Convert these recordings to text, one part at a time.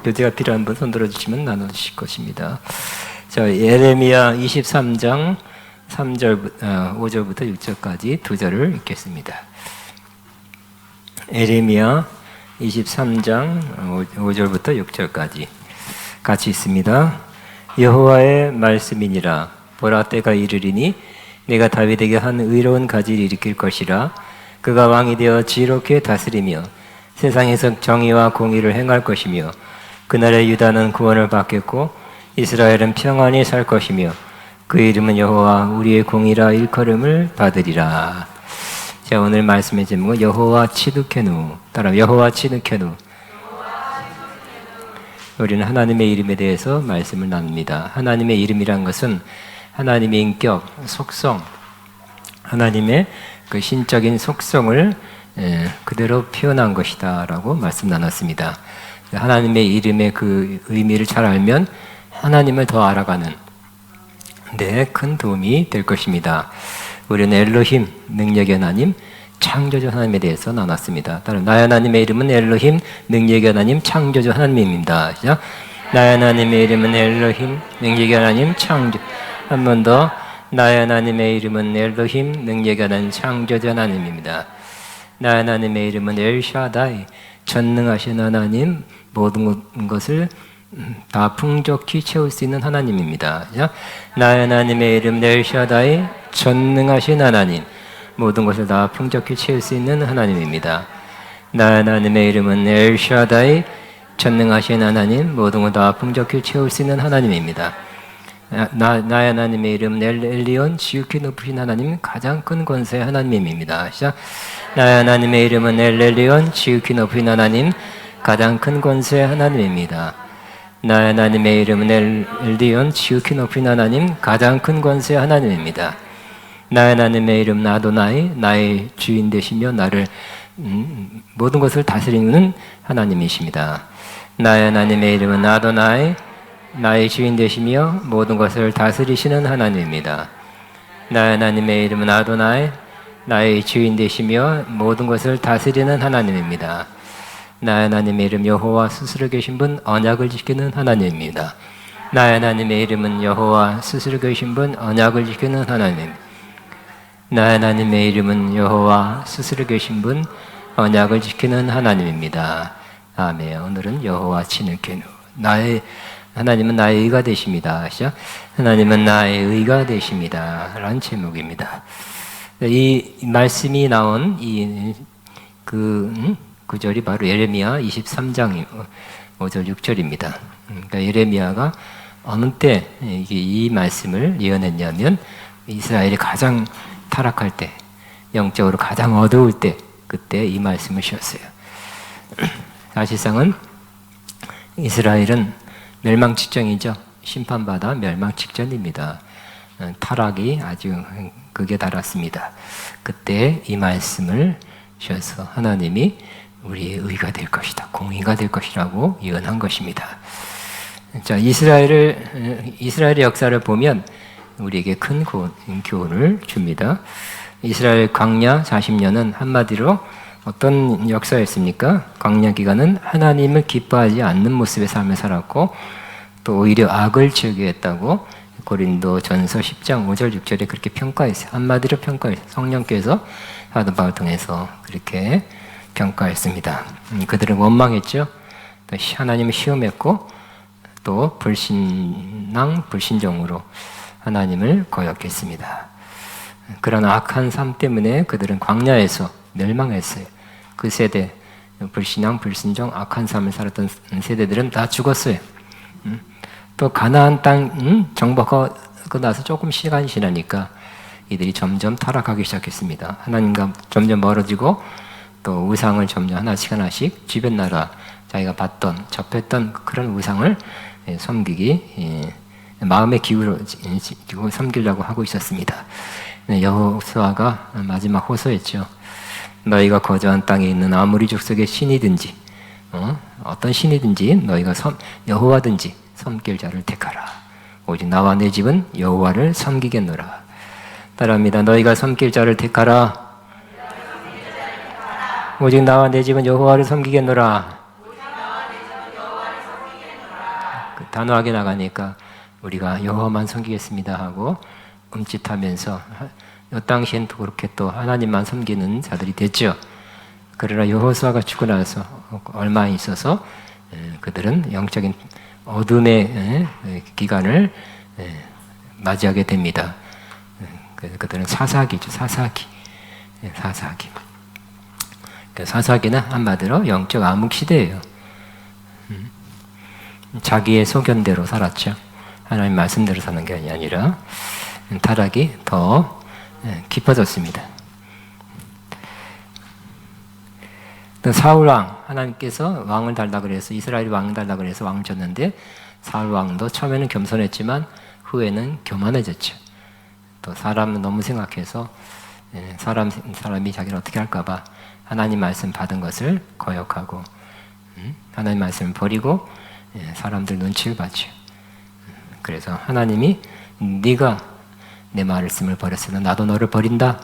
교재가 필요한 분 손 들어주시면 나눠주실 것입니다. 자, 예레미야 23장 5절부터 6절까지 두 절을 읽겠습니다. 예레미야 23장 5절부터 6절까지 같이 있습니다. 여호와의 말씀이니라. 보라, 때가 이르리니 내가 다윗에게 한 의로운 가지를 일으킬 것이라. 그가 왕이 되어 지혜롭게 다스리며 세상에서 정의와 공의를 행할 것이며 그날에 유다는 구원을 받겠고 이스라엘은 평안히 살 것이며 그 이름은 여호와 우리의 공이라 일컬음을 받으리라. 자, 오늘 말씀의 제목은 여호와 치드케누. 따라 여호와 치드케누. 우리는 하나님의 이름에 대해서 말씀을 나눕니다. 하나님의 이름이란 것은 하나님의 인격, 속성, 하나님의 그 신적인 속성을 그대로 표현한 것이다 라고 말씀 나눴습니다. 하나님의 이름의 그 의미를 잘 알면 하나님을 더 알아가는 데 큰 도움이 될 것입니다. 우리는 엘로힘, 능력의 하나님, 창조주 하나님에 대해서 나눴습니다. 따라 나의 하나님의 이름은 엘로힘, 능력의 하나님, 창조주 하나님입니다. 시작. 나의 하나님의 이름은 엘로힘, 능력의 하나님, 창조. 한 번 더. 나의 하나님의 이름은 엘로힘, 능력의 하나님, 창조주 하나님입니다. 나의 하나님의 이름은 엘샤다이, 전능하신 하나님, 모든 것을 다 풍족히 채울 수 있는 하나님입니다. 나의 하나님의 이름 엘샤다이, 전능하신 하나님, 모든 것을 다 풍족히 채울 수 있는 하나님입니다. 나의 하나님의 이름은 엘샤다이, 전능하신 하나님, 모든 것을 다 풍족히 채울 수 있는 하나님입니다. 나의 하나님의 이름은 엘리온, 지극히 높으신 하나님, 가장 큰 권세의 하나님입니다. 시작. 나의 하나님의 이름은 엘리온, 지극히 높으신 하나님, 가장 큰 권세의 하나님입니다. 나의 하나님의 이름은 엘리온, 지극히 높으신 하나님, 가장 큰 권세의 하나님입니다. 나의 하나님의 이름은 아도나이, 나의 주인 되시며 나를 모든 것을 다스리는 하나님이십니다. 나의 하나님의 이름은 아도나이, 나의 주인 되시며 모든 것을 다스리시는 하나님입니다. 나의 하나님의 이름은 아도나이, 나의 주인 되시며 모든 것을 다스리는 하나님입니다. 나의 하나님의 이름 여호와, 스스로 계신 분, 언약을 지키는 하나님입니다. 나의 하나님의 이름은 여호와, 스스로 계신 분, 언약을 지키는 하나님. 나의 하나님의 이름은 여호와, 스스로 계신 분, 언약을 지키는 하나님입니다. 아멘. 오늘은 여호와 치느케누. 나의 하나님은 나의 의가 되십니다. 하나님은 나의 의가 되십니다. 라는 제목입니다. 이 말씀이 나온 구절이 바로 예레미야 23장 5절 6절입니다. 그러니까 예레미야가 어느 때 이 말씀을 예언했냐면 이스라엘이 가장 타락할 때, 영적으로 가장 어두울 때, 그때 이 말씀을 주셨어요. 사실상은 이스라엘은 멸망 직전이죠. 심판받아 멸망 직전입니다. 타락이 아주 극에 달았습니다. 그때 이 말씀을 주셔서 하나님이 우리의 의가 될 것이다, 공의가 될 것이라고 예언한 것입니다. 자, 이스라엘의 역사를 보면 우리에게 큰 교훈을 줍니다. 이스라엘 광야 40년은 한마디로 어떤 역사였습니까? 광야 기간은 하나님을 기뻐하지 않는 모습의 삶을 살았고 또 오히려 악을 즐겨했다고 고린도전서 10장 5절 6절에 그렇게 평가했어요. 한마디로 평가했어요. 성령께서 사도 바울 통해서 그렇게 평가했습니다. 그들은 원망했죠. 또 하나님을 시험했고 또 불신정으로 하나님을 거역했습니다. 그런 악한 삶 때문에 그들은 광야에서 멸망했어요. 그 세대, 불신앙, 불신정, 악한 삶을 살았던 세대들은 다 죽었어요. 또 가나안 땅 정복하고 나서 조금 시간이 지나니까 이들이 점점 타락하기 시작했습니다. 하나님과 점점 멀어지고 또 우상을 점점 하나씩 주변 나라 자기가 봤던, 접했던 그런 우상을 섬기기, 마음의 기울어지고 섬기려고 하고 있었습니다. 여호수아가 마지막 호소했죠. 너희가 거주한 땅에 있는 아무리 족속의 신이든지 어떤 신이든지 너희가 여호와든지 섬길 자를 택하라. 오직 나와 내 집은 여호와를 섬기겠노라. 따라합니다. 너희가 섬길 자를 택하라. 오직 나와 내 집은 여호와를 섬기겠노라. 단호하게 나가니까 우리가 여호와만 섬기겠습니다 하고 움찔하면서 이 당시엔 또 그렇게 또 하나님만 섬기는 자들이 됐죠. 그러나 여호수아가 죽고 나서 얼마 있어서 그들은 영적인 어둠의 기간을 맞이하게 됩니다. 그들은 사사기죠. 사사기. 사사기는 한마디로 영적 암흑 시대예요. 자기의 소견대로 살았죠. 하나님 말씀대로 사는 게 아니라 타락이 더 깊어졌습니다. 사울 왕, 하나님께서 왕을 달라 그래서 이스라엘 왕 달라 그래서 왕 줬는데 사울 왕도 처음에는 겸손했지만 후에는 교만해졌죠. 또 사람은 너무 생각해서 사람이 자기를 어떻게 할까봐 하나님 말씀 받은 것을 거역하고 하나님 말씀을 버리고 사람들 눈치를 봤죠. 그래서 하나님이 네가 내 말씀을 버렸으나 나도 너를 버린다.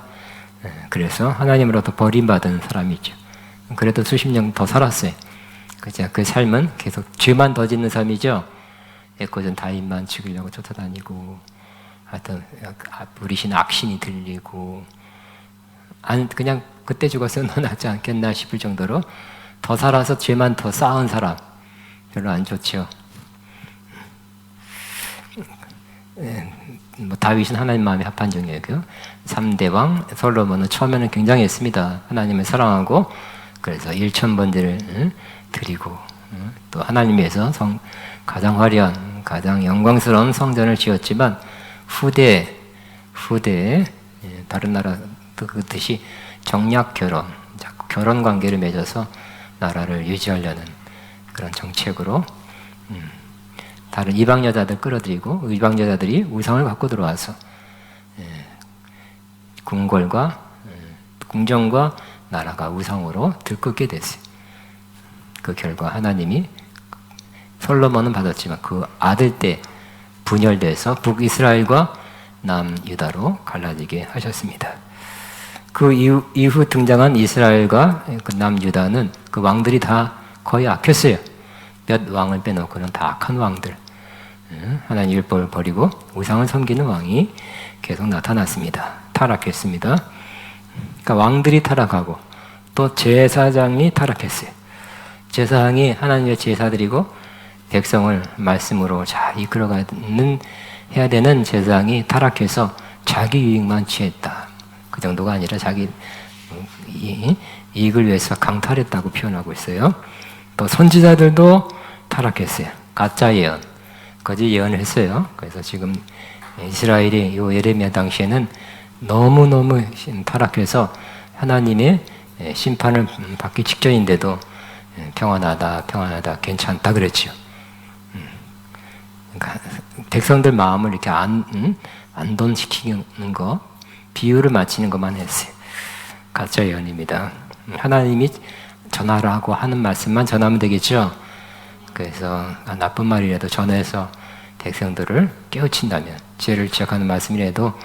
그래서 하나님으로부터 버림받은 사람이죠. 그래도 수십 년 더 살았어요. 그 삶은 계속 죄만 더 짓는 삶이죠. 애꿎은 다윗만 죽이려고 쫓아다니고 하여튼 부리신 악신이 들리고 그냥 그때 죽었으면 더 낫지 않겠나 싶을 정도로 더 살아서 죄만 더 쌓은 사람 별로 안 좋죠. 다윗은 하나님 마음에 합한 종이고요. 3대 왕 솔로몬은 처음에는 굉장했습니다. 하나님을 사랑하고 그래서 1000번제를 드리고 또 하나님 위해서 가장 화려한 가장 영광스러운 성전을 지었지만 후대에 다른 나라 그듯이 정략 결혼 관계를 맺어서 나라를 유지하려는 그런 정책으로 다른 이방 여자들 끌어들이고 이방 여자들이 우상을 갖고 들어와서 궁정과 나라가 우상으로 들끓게 됐어요. 그 결과 하나님이 솔로몬은 받았지만 그 아들 때 분열돼서 북이스라엘과 남유다로 갈라지게 하셨습니다. 그 이후 등장한 이스라엘과 그 남유다는 그 왕들이 다 거의 악했어요. 몇 왕을 빼놓고는 다 악한 왕들. 하나님 율법을 버리고 우상을 섬기는 왕이 계속 나타났습니다. 타락했습니다. 그러니까 왕들이 타락하고 또 제사장이 타락했어요. 제사장이 하나님의 제사드리고 백성을 말씀으로 잘 이끌어가는 해야 되는 제사장이 타락해서 자기 유익만 취했다. 그 정도가 아니라 자기 이익을 위해서 강탈했다고 표현하고 있어요. 또 선지자들도 타락했어요. 가짜 예언, 거짓 예언을 했어요. 그래서 지금 이스라엘이 이 예레미야 당시에는 너무너무 타락해서 하나님의 심판을 받기 직전인데도 평안하다, 괜찮다 그랬죠. 그러니까 백성들 마음을 이렇게 안돈시키는 거, 비유를 맞추는 것만 했어요. 가짜 예언입니다. 하나님이 전하라고 하는 말씀만 전하면 되겠죠. 그래서 나쁜 말이라도 전해서 백성들을 깨우친다면, 죄를 지적하는 말씀이라도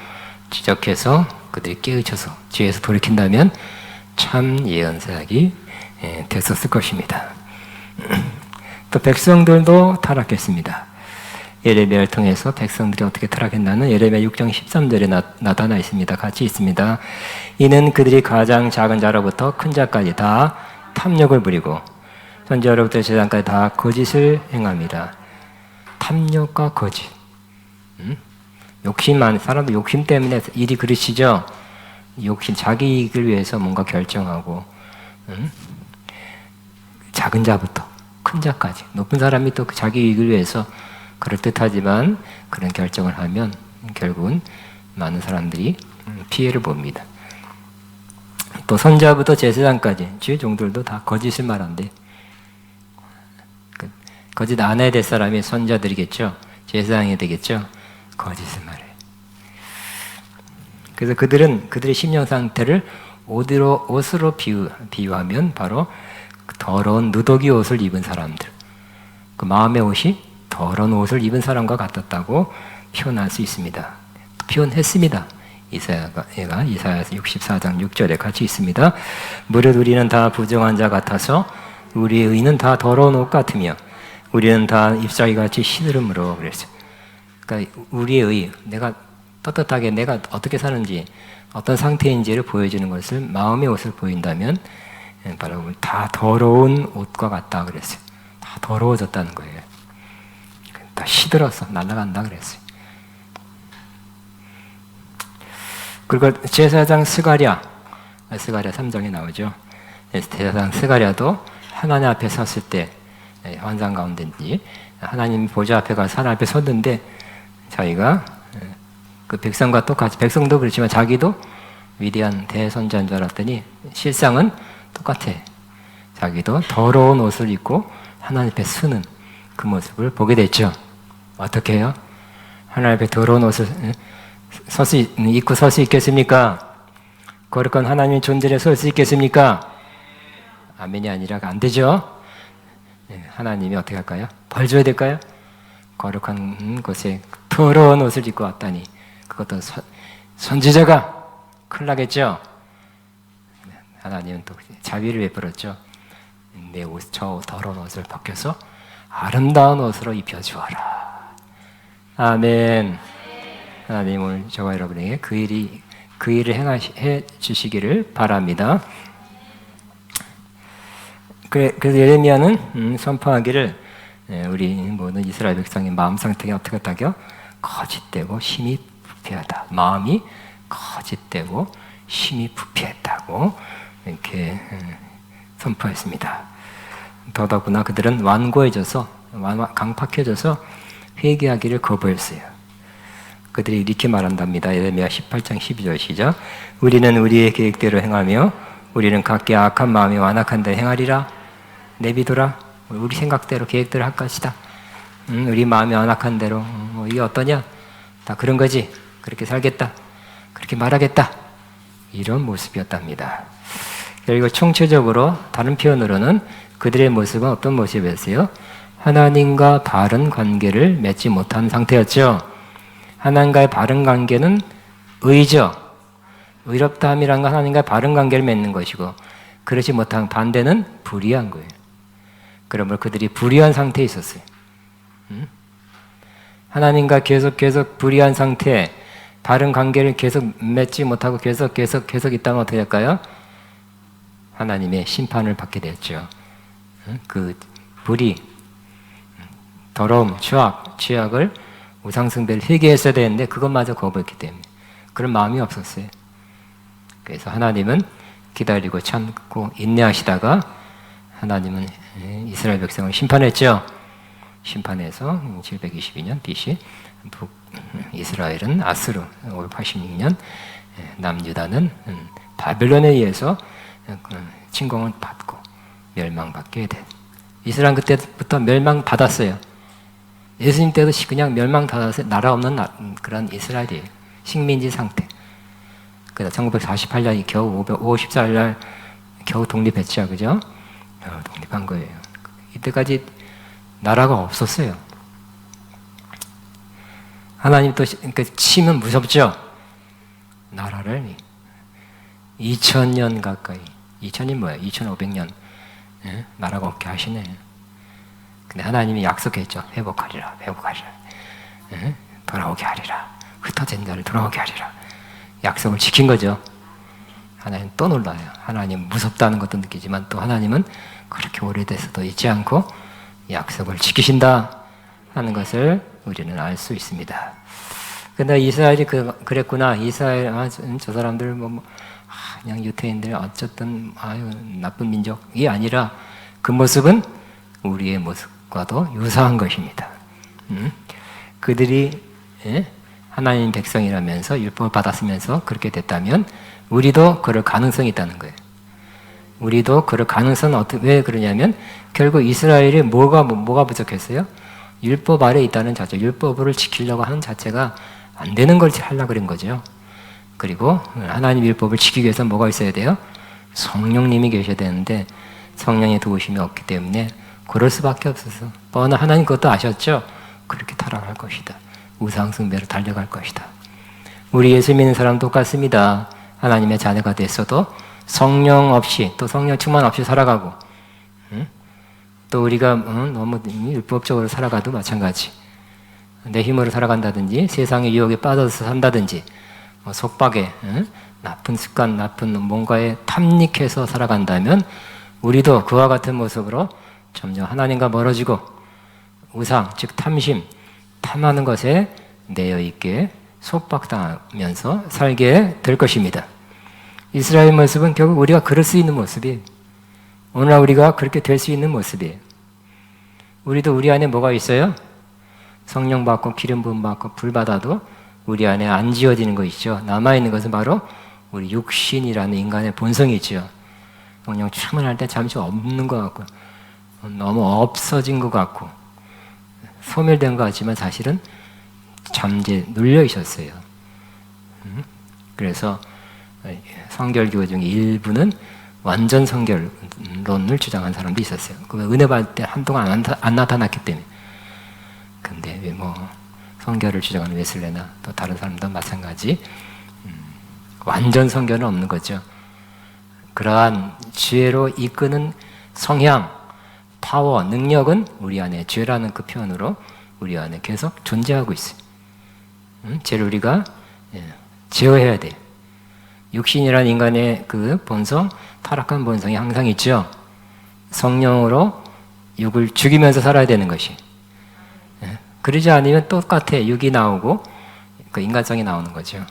지적해서 그들이 깨우쳐서 죄에서 돌이킨다면 참 예언사역이 됐었을 것입니다. 또 백성들도 타락했습니다. 예레미야를 통해서 백성들이 어떻게 타락했나는 예레미야 6장 13절에 나타나 있습니다. 같이 있습니다. 이는 그들이 가장 작은 자로부터 큰 자까지 다 탐욕을 부리고 선지자로부터 제사장까지 다 거짓을 행합니다. 탐욕과 거짓. 사람들 욕심 때문에 일이 그르시죠. 욕심, 자기 이익을 위해서 뭔가 결정하고, 작은 자부터 큰 자까지 높은 사람이 또 자기 이익을 위해서 그럴듯하지만 그런 결정을 하면 결국은 많은 사람들이 피해를 봅니다. 또 선지자부터 제사장까지 주의 종들도 다 거짓을 말한대. 거짓 안 해야 될 사람이 선지자들이겠죠. 제사장이 되겠죠. 거짓을 말해. 그래서 그들의 심령 상태를 옷으로 비유하면 바로 더러운 누더기 옷을 입은 사람들. 그 마음의 옷이 더러운 옷을 입은 사람과 같았다고 표현할 수 있습니다. 표현했습니다. 이사야서 64장 6절에 같이 있습니다. 무릇 우리는 다 부정한 자 같아서 우리의 의는 다 더러운 옷 같으며 우리는 다 잎사귀 같이 시들음으로 그랬어요. 그러니까 우리의 내가 떳떳하게 내가 어떻게 사는지 어떤 상태인지를 보여주는 것을 마음의 옷을 보인다면 바로 다 더러운 옷과 같다 그랬어요. 다 더러워졌다는 거예요. 다 시들어서 날아간다 그랬어요. 그리고 제사장 스가랴 3장에 나오죠. 제사장 스가랴도 하나님 앞에 섰을 때 환상 가운데인지 하나님 보좌 앞에 가서 하나님 앞에 섰는데 자기가 그 백성과 똑같이 백성도 그렇지만 자기도 위대한 대선자인 줄 알았더니 실상은 똑같아. 자기도 더러운 옷을 입고 하나님 앞에 서는 그 모습을 보게 됐죠. 어떻게 해요? 하나님 앞에 더러운 옷을 입고 설 수 있겠습니까? 거룩한 하나님의 존재에 설 수 있겠습니까? 아멘이 아니라 안 되죠. 하나님이 어떻게 할까요? 벌 줘야 될까요? 거룩한 곳에 더러운 옷을 입고 왔다니 그것도 선지자가 큰일 나겠죠. 하나님은 또 자비를 베풀었죠. 내 옷, 저 더러운 옷을 벗겨서 아름다운 옷으로 입혀주어라. 아멘. 하나님 오늘 저와 여러분에게 그 일을 해 주시기를 바랍니다. 그래서 예레미야는 선포하기를 우리 모든 이스라엘 백성의 마음 상태가 어떻게 했다고요? 거짓되고 심히 부패하다. 마음이 거짓되고 심히 부패했다고 이렇게 선포했습니다. 더더구나 그들은 완고해져서 강팍해져서 회개하기를 거부했어요. 그들이 이렇게 말한답니다. 예레미야 18장 12절 시작. 우리는 우리의 계획대로 행하며 우리는 각기 악한 마음이 완악한 데 행하리라. 내비둬라. 우리 생각대로 계획대로 할 것이다. 우리 마음이 완악한 대로 이게 어떠냐? 다 그런 거지. 그렇게 살겠다. 그렇게 말하겠다. 이런 모습이었답니다. 그리고 총체적으로 다른 표현으로는 그들의 모습은 어떤 모습이었어요? 하나님과 바른 관계를 맺지 못한 상태였죠. 하나님과의 바른 관계는 의죠. 의롭다함이란 건 하나님과의 바른 관계를 맺는 것이고 그렇지 못한 반대는 불의한 거예요. 그러므로 그들이 불의한 상태에 있었어요. 하나님과 계속 불의한 상태, 바른 관계를 계속 맺지 못하고 계속 있다면 어떻게 될까요? 하나님의 심판을 받게 됐죠. 그 불의, 더러움, 죄악을 우상숭배를 회개했어야 되는데 그것마저 거부했기 때문에 그런 마음이 없었어요. 그래서 하나님은 기다리고 참고 인내하시다가 하나님은 이스라엘 백성을 심판했죠. 심판해서 722년 BC 이스라엘은 아스루 586년 남유다는 바벨론에 의해서 침공을 받고 멸망받게 된 이스라엘 그때부터 멸망받았어요. 예수님 때도 그냥 멸망받았어요. 나라 없는 그런 이스라엘이에요. 식민지 상태. 그래서 1948년이 겨우 5월 14일 날 겨우 독립했죠. 그죠? 독립한 거예요. 이때까지 나라가 없었어요. 하나님 또 그러니까 치면 무섭죠. 나라를 2000년 가까이 2000년 뭐야? 2500년 나라가 없게 하시네. 근데 하나님이 약속했죠. 회복하리라. 돌아오게 하리라. 흩어진 자를 돌아오게 하리라. 약속을 지킨 거죠. 하나님 또 놀라요. 하나님 무섭다는 것도 느끼지만 또 하나님은 그렇게 오래돼서도 잊지 않고 약속을 지키신다 하는 것을 우리는 알 수 있습니다. 근데 이스라엘이 그랬구나. 이스라엘 저 사람들 그냥 유태인들 어쨌든 나쁜 민족이 아니라 그 모습은 우리의 모습과도 유사한 것입니다. 그들이 하나님 백성이라면서 율법을 받았으면서 그렇게 됐다면 우리도 그럴 가능성이 있다는 거예요. 우리도 그럴 가능성은 왜 그러냐면 결국 이스라엘이 뭐가 부족했어요? 율법 아래 있다는 자체, 율법을 지키려고 하는 자체가 안 되는 걸 하려고 그런 거죠. 그리고 하나님 율법을 지키기 위해서 뭐가 있어야 돼요? 성령님이 계셔야 되는데 성령의 도우심이 없기 때문에 그럴 수밖에 없어서 하나님 그것도 아셨죠? 그렇게 타락할 것이다. 우상숭배로 달려갈 것이다. 우리 예수 믿는 사람 똑같습니다. 하나님의 자녀가 됐어도 성령 없이 또 성령 충만 없이 살아가고 또 우리가 너무 율법적으로 살아가도 마찬가지. 내 힘으로 살아간다든지 세상의 유혹에 빠져서 산다든지 속박에 나쁜 습관, 나쁜 뭔가에 탐닉해서 살아간다면 우리도 그와 같은 모습으로 점점 하나님과 멀어지고 우상, 즉 탐심, 탐하는 것에 내어 있게 속박당하면서 살게 될 것입니다. 이스라엘 모습은 결국 우리가 그럴 수 있는 모습이에요. 오늘날 우리가 그렇게 될 수 있는 모습이에요. 우리도 우리 안에 뭐가 있어요? 성령 받고 기름 부음 받고 불 받아도 우리 안에 안 지워지는 거 있죠. 남아있는 것은 바로 우리 육신이라는 인간의 본성이 있죠. 성령 충만할 때 잠시 없는 것 같고 너무 없어진 것 같고 소멸된 것 같지만 사실은 잠재 눌려 있었어요. 그래서 성결교 중에 일부는 완전 성결론을 주장한 사람도 있었어요. 그 은혜 받을 때 한동안 안 나타났기 때문에. 근데 뭐 성결을 주장하는 웨슬레나 또 다른 사람도 마찬가지 완전 성결은 없는 거죠. 그러한 지혜로 이끄는 성향, 파워, 능력은 우리 안에 죄라는 그 표현으로 우리 안에 계속 존재하고 있어요. 죄를 우리가 제어해야 돼요. 육신이라는 인간의 그 본성, 타락한 본성이 항상 있죠. 성령으로 육을 죽이면서 살아야 되는 것이. 그러지 않으면 똑같아. 육이 나오고 그 인간성이 나오는 거죠.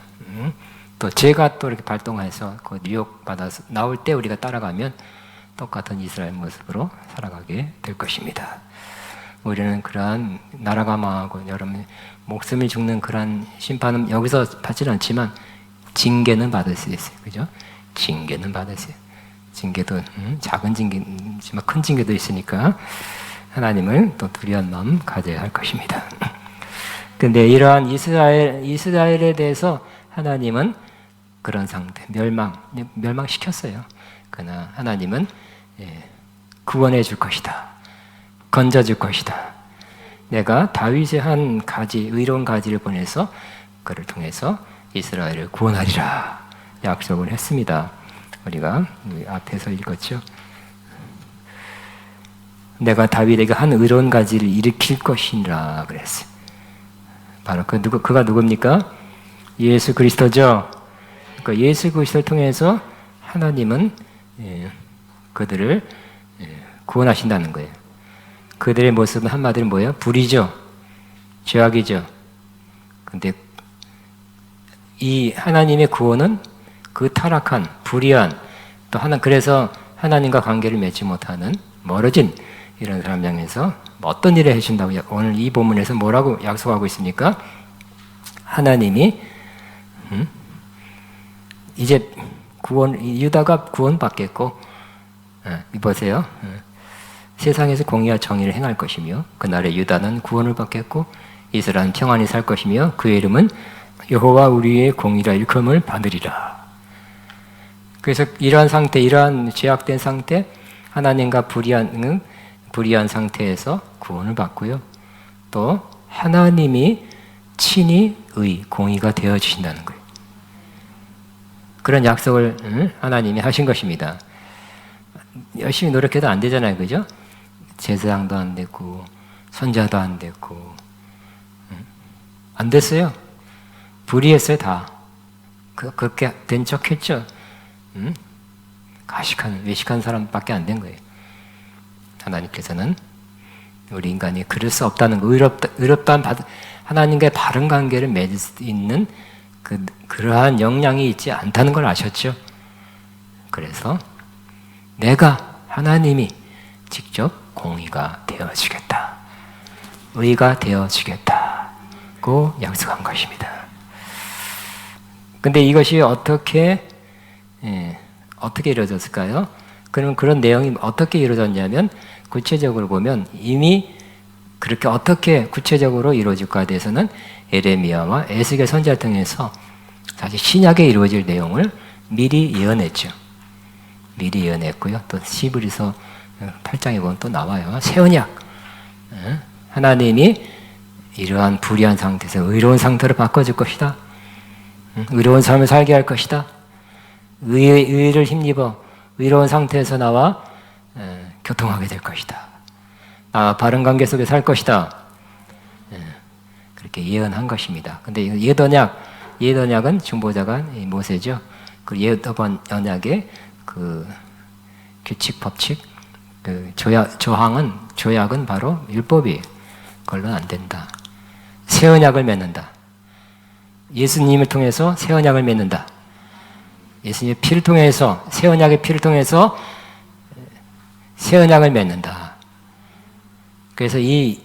또 죄가 또 이렇게 발동해서 그 유혹받아서 나올 때 우리가 따라가면 똑같은 이스라엘 모습으로 살아가게 될 것입니다. 우리는 그러한 나라가 망하고 여러분 목숨이 죽는 그러한 심판은 여기서 받지는 않지만 징계는 받을 수 있어요. 그죠? 징계는 받을 수 있어요. 징계도 작은 징계지만 큰 징계도 있으니까 하나님을 또 두려운 마음 가져야 할 것입니다. 근데 이러한 이스라엘에 대해서 하나님은 그런 상태, 멸망시켰어요. 그러나 하나님은 구원해 줄 것이다. 건져 줄 것이다. 내가 다윗의 한 가지, 의로운 가지를 보내서 그를 통해서 이스라엘을 구원하리라 약속을 했습니다. 우리가 앞에서 읽었죠. 내가 다윗에게 한 의로운 가지를 일으킬 것이라 그랬어요. 바로 그가 누굽니까? 예수 그리스도죠. 그러니까 예수 그리스도를 통해서 하나님은 그들을 구원하신다는 거예요. 그들의 모습은 한마디로 뭐예요? 불의죠. 죄악이죠. 근데 이 하나님의 구원은 그 타락한, 불의한, 또 그래서 하나님과 관계를 맺지 못하는 멀어진 이런 사람 향해서 어떤 일을 해준다고 오늘 이 본문에서 뭐라고 약속하고 있습니까? 하나님이 이제 유다가 구원받겠고 보세요. 세상에서 공의와 정의를 행할 것이며 그날에 유다는 구원을 받겠고 이스라엘은 평안히 살 것이며 그의 이름은 여호와 우리의 공의라 일컬음을 받으리라. 그래서 이러한 상태, 이러한 죄악된 상태, 하나님과 불의한 상태에서 구원을 받고요. 또 하나님이 친히 공의가 되어 주신다는 거예요. 그런 약속을 하나님이 하신 것입니다. 열심히 노력해도 안 되잖아요, 그죠? 제사장도 안 됐고 선자도 안 됐고 안 됐어요. 불의했어요, 다. 그렇게 된 척했죠. 외식한 사람밖에 안 된 거예요. 하나님께서는 우리 인간이 그럴 수 없다는 거, 의롭다는 하나님과의 바른 관계를 맺을 수 있는 그러한 역량이 있지 않다는 걸 아셨죠. 그래서 하나님이 직접 공의가 되어주겠다. 의가 되어주겠다고 약속한 것입니다. 근데 이것이 어떻게 이루어졌을까요? 그럼 그런 내용이 어떻게 이루어졌냐면 구체적으로 보면 이미 그렇게 어떻게 구체적으로 이루어질까에 대해서는 에레미야와 에스겔 선지자를 통해서 사실 신약에 이루어질 내용을 미리 예언했죠. 미리 예언했고요. 또 시브리서 8장에 보면 또 나와요. 새 언약. 하나님이 이러한 불의한 상태에서 의로운 상태로 바꿔줄 것이다. 의로운 삶을 살게 할 것이다. 의를 힘입어 의로운 상태에서 나와 교통하게 될 것이다. 바른 관계 속에 살 것이다. 그렇게 예언한 것입니다. 근데 예언약은 중보자가 모세죠. 그 언약의 그 규칙, 법칙, 그 조약은 바로 율법이에요. 그걸로는 안 된다. 새 언약을 맺는다. 예수님을 통해서 새 언약을 맺는다. 예수님의 피를 통해서, 새 언약의 피를 통해서 새 언약을 맺는다. 그래서 이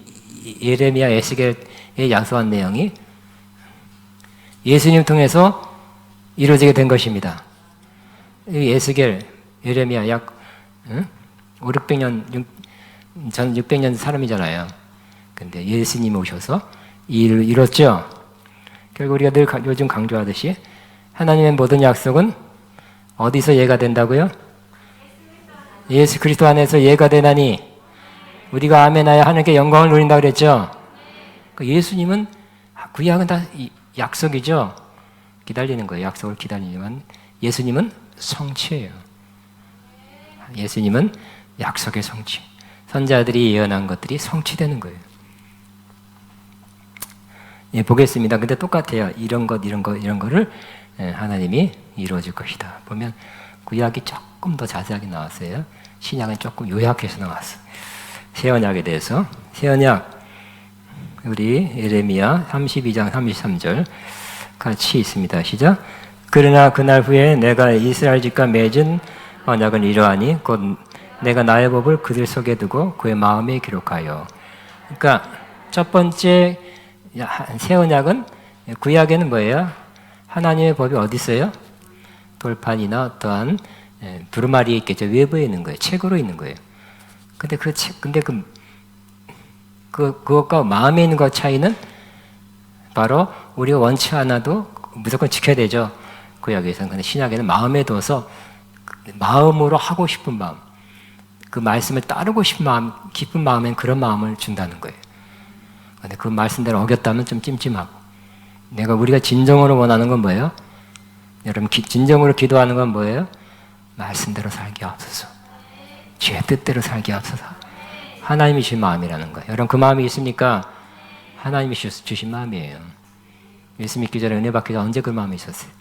예레미야, 에스겔에 약속한 내용이 예수님을 통해서 이루어지게 된 것입니다. 이 에스겔, 예레미야 약 5, 600년, 전 600년 사람이잖아요. 근데 예수님이 오셔서 이 일을 이뤘죠. 결국 우리가 늘 요즘 강조하듯이 하나님의 모든 약속은 어디서 예가 된다고요? 예수 그리스도 안에서 예가 되나니 우리가 아멘하여 하나님께 영광을 누린다고 그랬죠. 예수님은 구약은 다 약속이죠. 기다리는 거예요. 약속을 기다리지만 예수님은 성취예요. 예수님은 약속의 성취. 선자들이 예언한 것들이 성취되는 거예요. 예, 보겠습니다. 근데 똑같아요. 이런 거를 하나님이 이루어질 것이다. 보면 구약이 조금 더 자세하게 나왔어요. 신약은 조금 요약해서 나왔어요. 새 언약에 대해서. 새 언약 우리 예레미야 32장 33절 같이 있습니다. 시작. 그러나 그날 후에 내가 이스라엘 집과 맺은 언약은 이러하니 곧 내가 나의 법을 그들 속에 두고 그의 마음에 기록하여. 그러니까 첫 번째 새 언약은 구약에는 뭐예요? 하나님의 법이 어디 있어요? 돌판이나 어떠한 두루마리에 있겠죠. 외부에 있는 거예요. 책으로 있는 거예요. 근데 그것과 마음에 있는 것 차이는 바로 우리가 원치 않아도 무조건 지켜야 되죠. 구약에서는. 근데 신약에는 마음에 둬서 마음으로 하고 싶은 마음, 그 말씀을 따르고 싶은 마음, 기쁜 마음엔 그런 마음을 준다는 거예요. 근데 그 말씀대로 어겼다면 좀 찜찜하고. 우리가 진정으로 원하는 건 뭐예요? 여러분, 진정으로 기도하는 건 뭐예요? 말씀대로 살기 앞서서, 주의 뜻대로 살기 앞서서. 하나님이 주신 마음이라는 거예요. 여러분, 그 마음이 있습니까? 하나님이 주신 마음이에요. 예수 믿기 전에 은혜 받기 전에 언제 그 마음이 있었어요?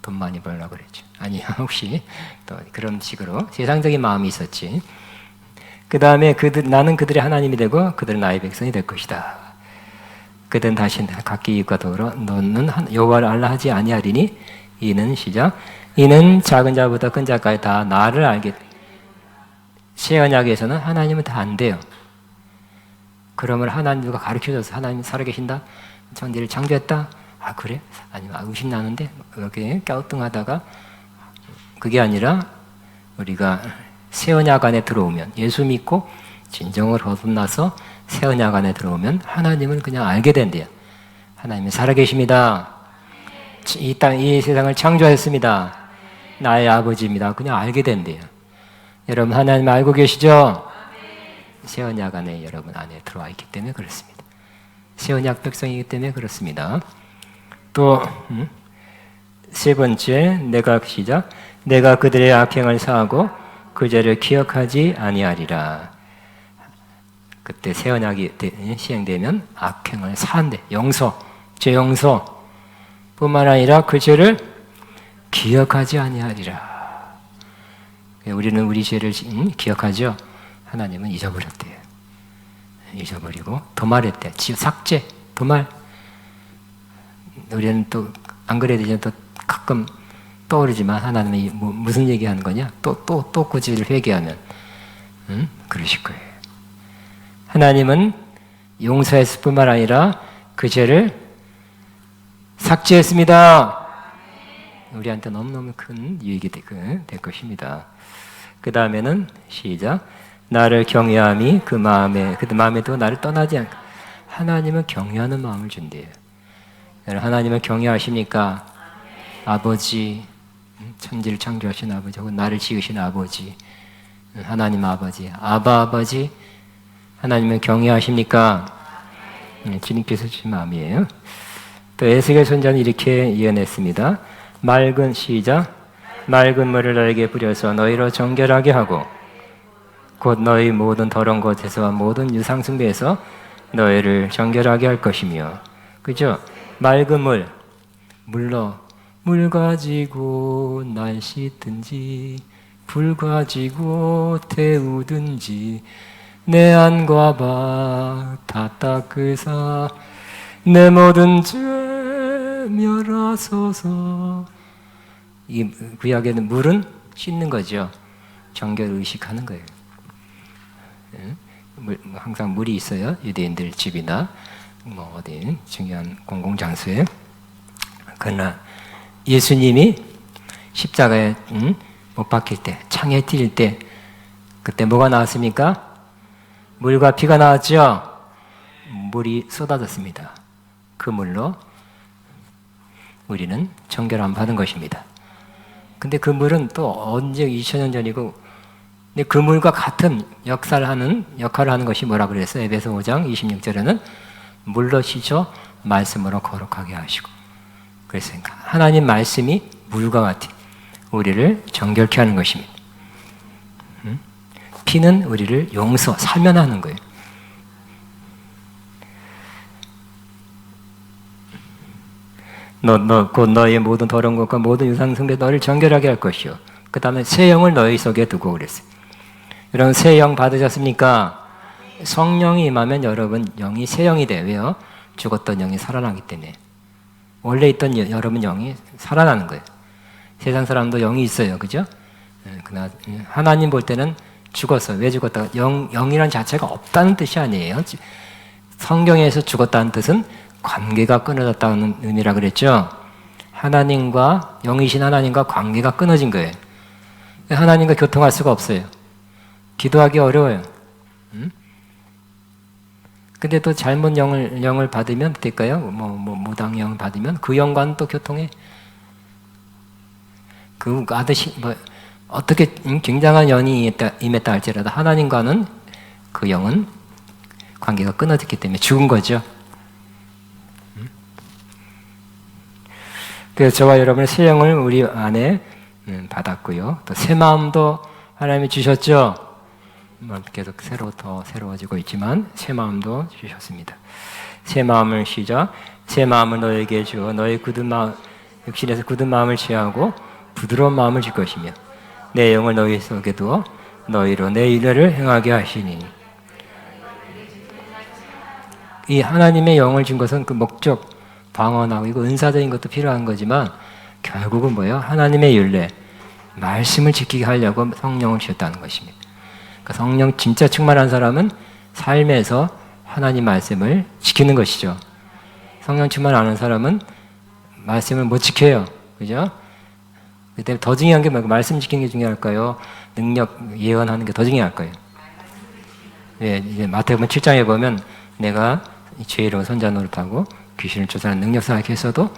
돈 많이 벌려고 그랬죠. 아니요, 혹시 또 그런 식으로 세상적인 마음이 있었지. 그 다음에 나는 그들의 하나님이 되고 그들은 나의 백성이 될 것이다. 그들은 다시 각기 이웃과 더불어 너는 여호와를 알라 하지 아니하리니 이는 시작. 이는 작은 자보다 큰 자까지 다 나를 알게. 새 언약에서는 하나님은 다 안 돼요. 그러면 하나님 누가 가르쳐줘서 하나님 살아계신다? 천지를 창조했다? 아 그래? 아니면 의심 나는데? 이렇게 갸우뚱하다가 그게 아니라 우리가 새 언약 안에 들어오면 예수 믿고 진정을 거듭나서 새 언약 안에 들어오면 하나님은 그냥 알게 된대요. 하나님은 살아계십니다. 이 세상을 창조했습니다. 나의 아버지입니다. 그냥 알게 된대요. 여러분 하나님 알고 계시죠? 새 언약 안에 여러분 안에 들어와 있기 때문에 그렇습니다. 새 언약 백성이기 때문에 그렇습니다. 또 세 번째 내가 그들의 악행을 사하고 그 죄를 기억하지 아니하리라. 그때 새 언약이 시행되면 악행을 사한대. 죄 용서 뿐만 아니라 그 죄를 기억하지 아니하리라. 우리는 우리 죄를 기억하죠. 하나님은 잊어버렸대요. 잊어버리고 도말했대. 삭제, 도말. 우리는 또 안 그래도 이제 또 가끔 떠오르지만 하나님이 무슨 얘기하는 거냐? 또 그 죄를 회개하면 그러실 거예요. 하나님은 용서했을 뿐만 아니라 그 죄를 삭제했습니다. 우리한테 너무너무 큰 유익이 될 것입니다. 그 다음에는 시작. 나를 경외함이 그 마음에도 나를 떠나지 않고. 하나님은 경외하는 마음을 준대요. 하나님을 경외하십니까? 아버지, 천지를 창조하신 아버지, 혹은 나를 지으신 아버지, 하나님 아버지, 아버지, 하나님을 경외하십니까? 주님께서 주신 마음이에요. 또 에스겔 선지자는 이렇게 예언했습니다. 맑은 물을 너에게 뿌려서 너희로 정결하게 하고 곧 너희 모든 더러운 것에서와 모든 유상 숭배에서 너희를 정결하게 할 것이며, 그죠? 맑은 물로 물 가지고 날 씻든지 불 가지고 태우든지 내 안과 바 다 닦으사 내 모든 죄 멸하소서. 이 구약에는 물은 씻는 거죠. 정결 의식하는 거예요. 항상 물이 있어요. 유대인들 집이나 뭐 어디 중요한 공공장소에. 그러나 예수님이 십자가에 못 박힐 때, 창에 찔릴 때, 그때 뭐가 나왔습니까? 물과 피가 나왔죠. 물이 쏟아졌습니다. 그 물로 우리는 정결함 받은 것입니다. 근데 그 물은 또 언제 2000년 전이고, 근데 그 물과 같은 역할을 하는 것이 뭐라 그랬어요? 에베소 5장 26절에는 물로 씻어 말씀으로 거룩하게 하시고. 그랬으니까 하나님 말씀이 물과 같이 우리를 정결케 하는 것입니다. 피는 우리를 용서, 사면하는 거예요. 곧 너의 모든 더러운 것과 모든 유상 숭배 너를 정결하게 할 것이요. 그 다음에 새 영을 너희 속에 두고 그랬어요. 여러분 새 영 받으셨습니까? 성령이 임하면 여러분 영이 새 영이 돼요. 왜요? 죽었던 영이 살아나기 때문에. 원래 있던 여러분 영이 살아나는 거예요. 세상 사람도 영이 있어요. 그죠? 그러나 하나님 볼 때는 죽었어요. 왜 죽었다? 영이란 자체가 없다는 뜻이 아니에요. 성경에서 죽었다는 뜻은 관계가 끊어졌다는 의미라 그랬죠. 하나님과 영이신 하나님과 관계가 끊어진 거예요. 하나님과 교통할 수가 없어요. 기도하기 어려워요. 근데 또 잘못 영을 받으면 될까요? 무당 영을 받으면 그 영과는 또 교통해. 그 아저씨 어떻게 굉장한 연이 임했다 할지라도 하나님과는 그 영은 관계가 끊어졌기 때문에 죽은 거죠. 그래서 저와 여러분의 새 영을 우리 안에 받았고요. 또 새 마음도 하나님이 주셨죠. 계속 더 새로워지고 있지만 새 마음도 주셨습니다. 새 마음을 시작. 새 마음을 너에게 주어 너의 굳은 마음, 육신에서 굳은 마음을 취하고 부드러운 마음을 줄 것이며 내 영을 너희 속에 두어 너희로 내 일을 행하게 하시니. 이 하나님의 영을 준 것은 그 목적, 방언하고 이거 은사적인 것도 필요한 거지만 결국은 뭐예요? 하나님의 율례, 말씀을 지키게 하려고 성령을 주셨다는 것입니다. 그러니까 성령 진짜 충만한 사람은 삶에서 하나님 말씀을 지키는 것이죠. 성령 충만 안 하는 사람은 말씀을 못 지켜요. 그죠? 그때 더 중요한 게 말씀 지키는 게 중요할까요? 능력 예언하는 게 더 중요할까요? 예, 이제 마태복음 7장에 보면 내가 죄로 선자 노릇하고 귀신을 쫓아내는 능력 사역했어도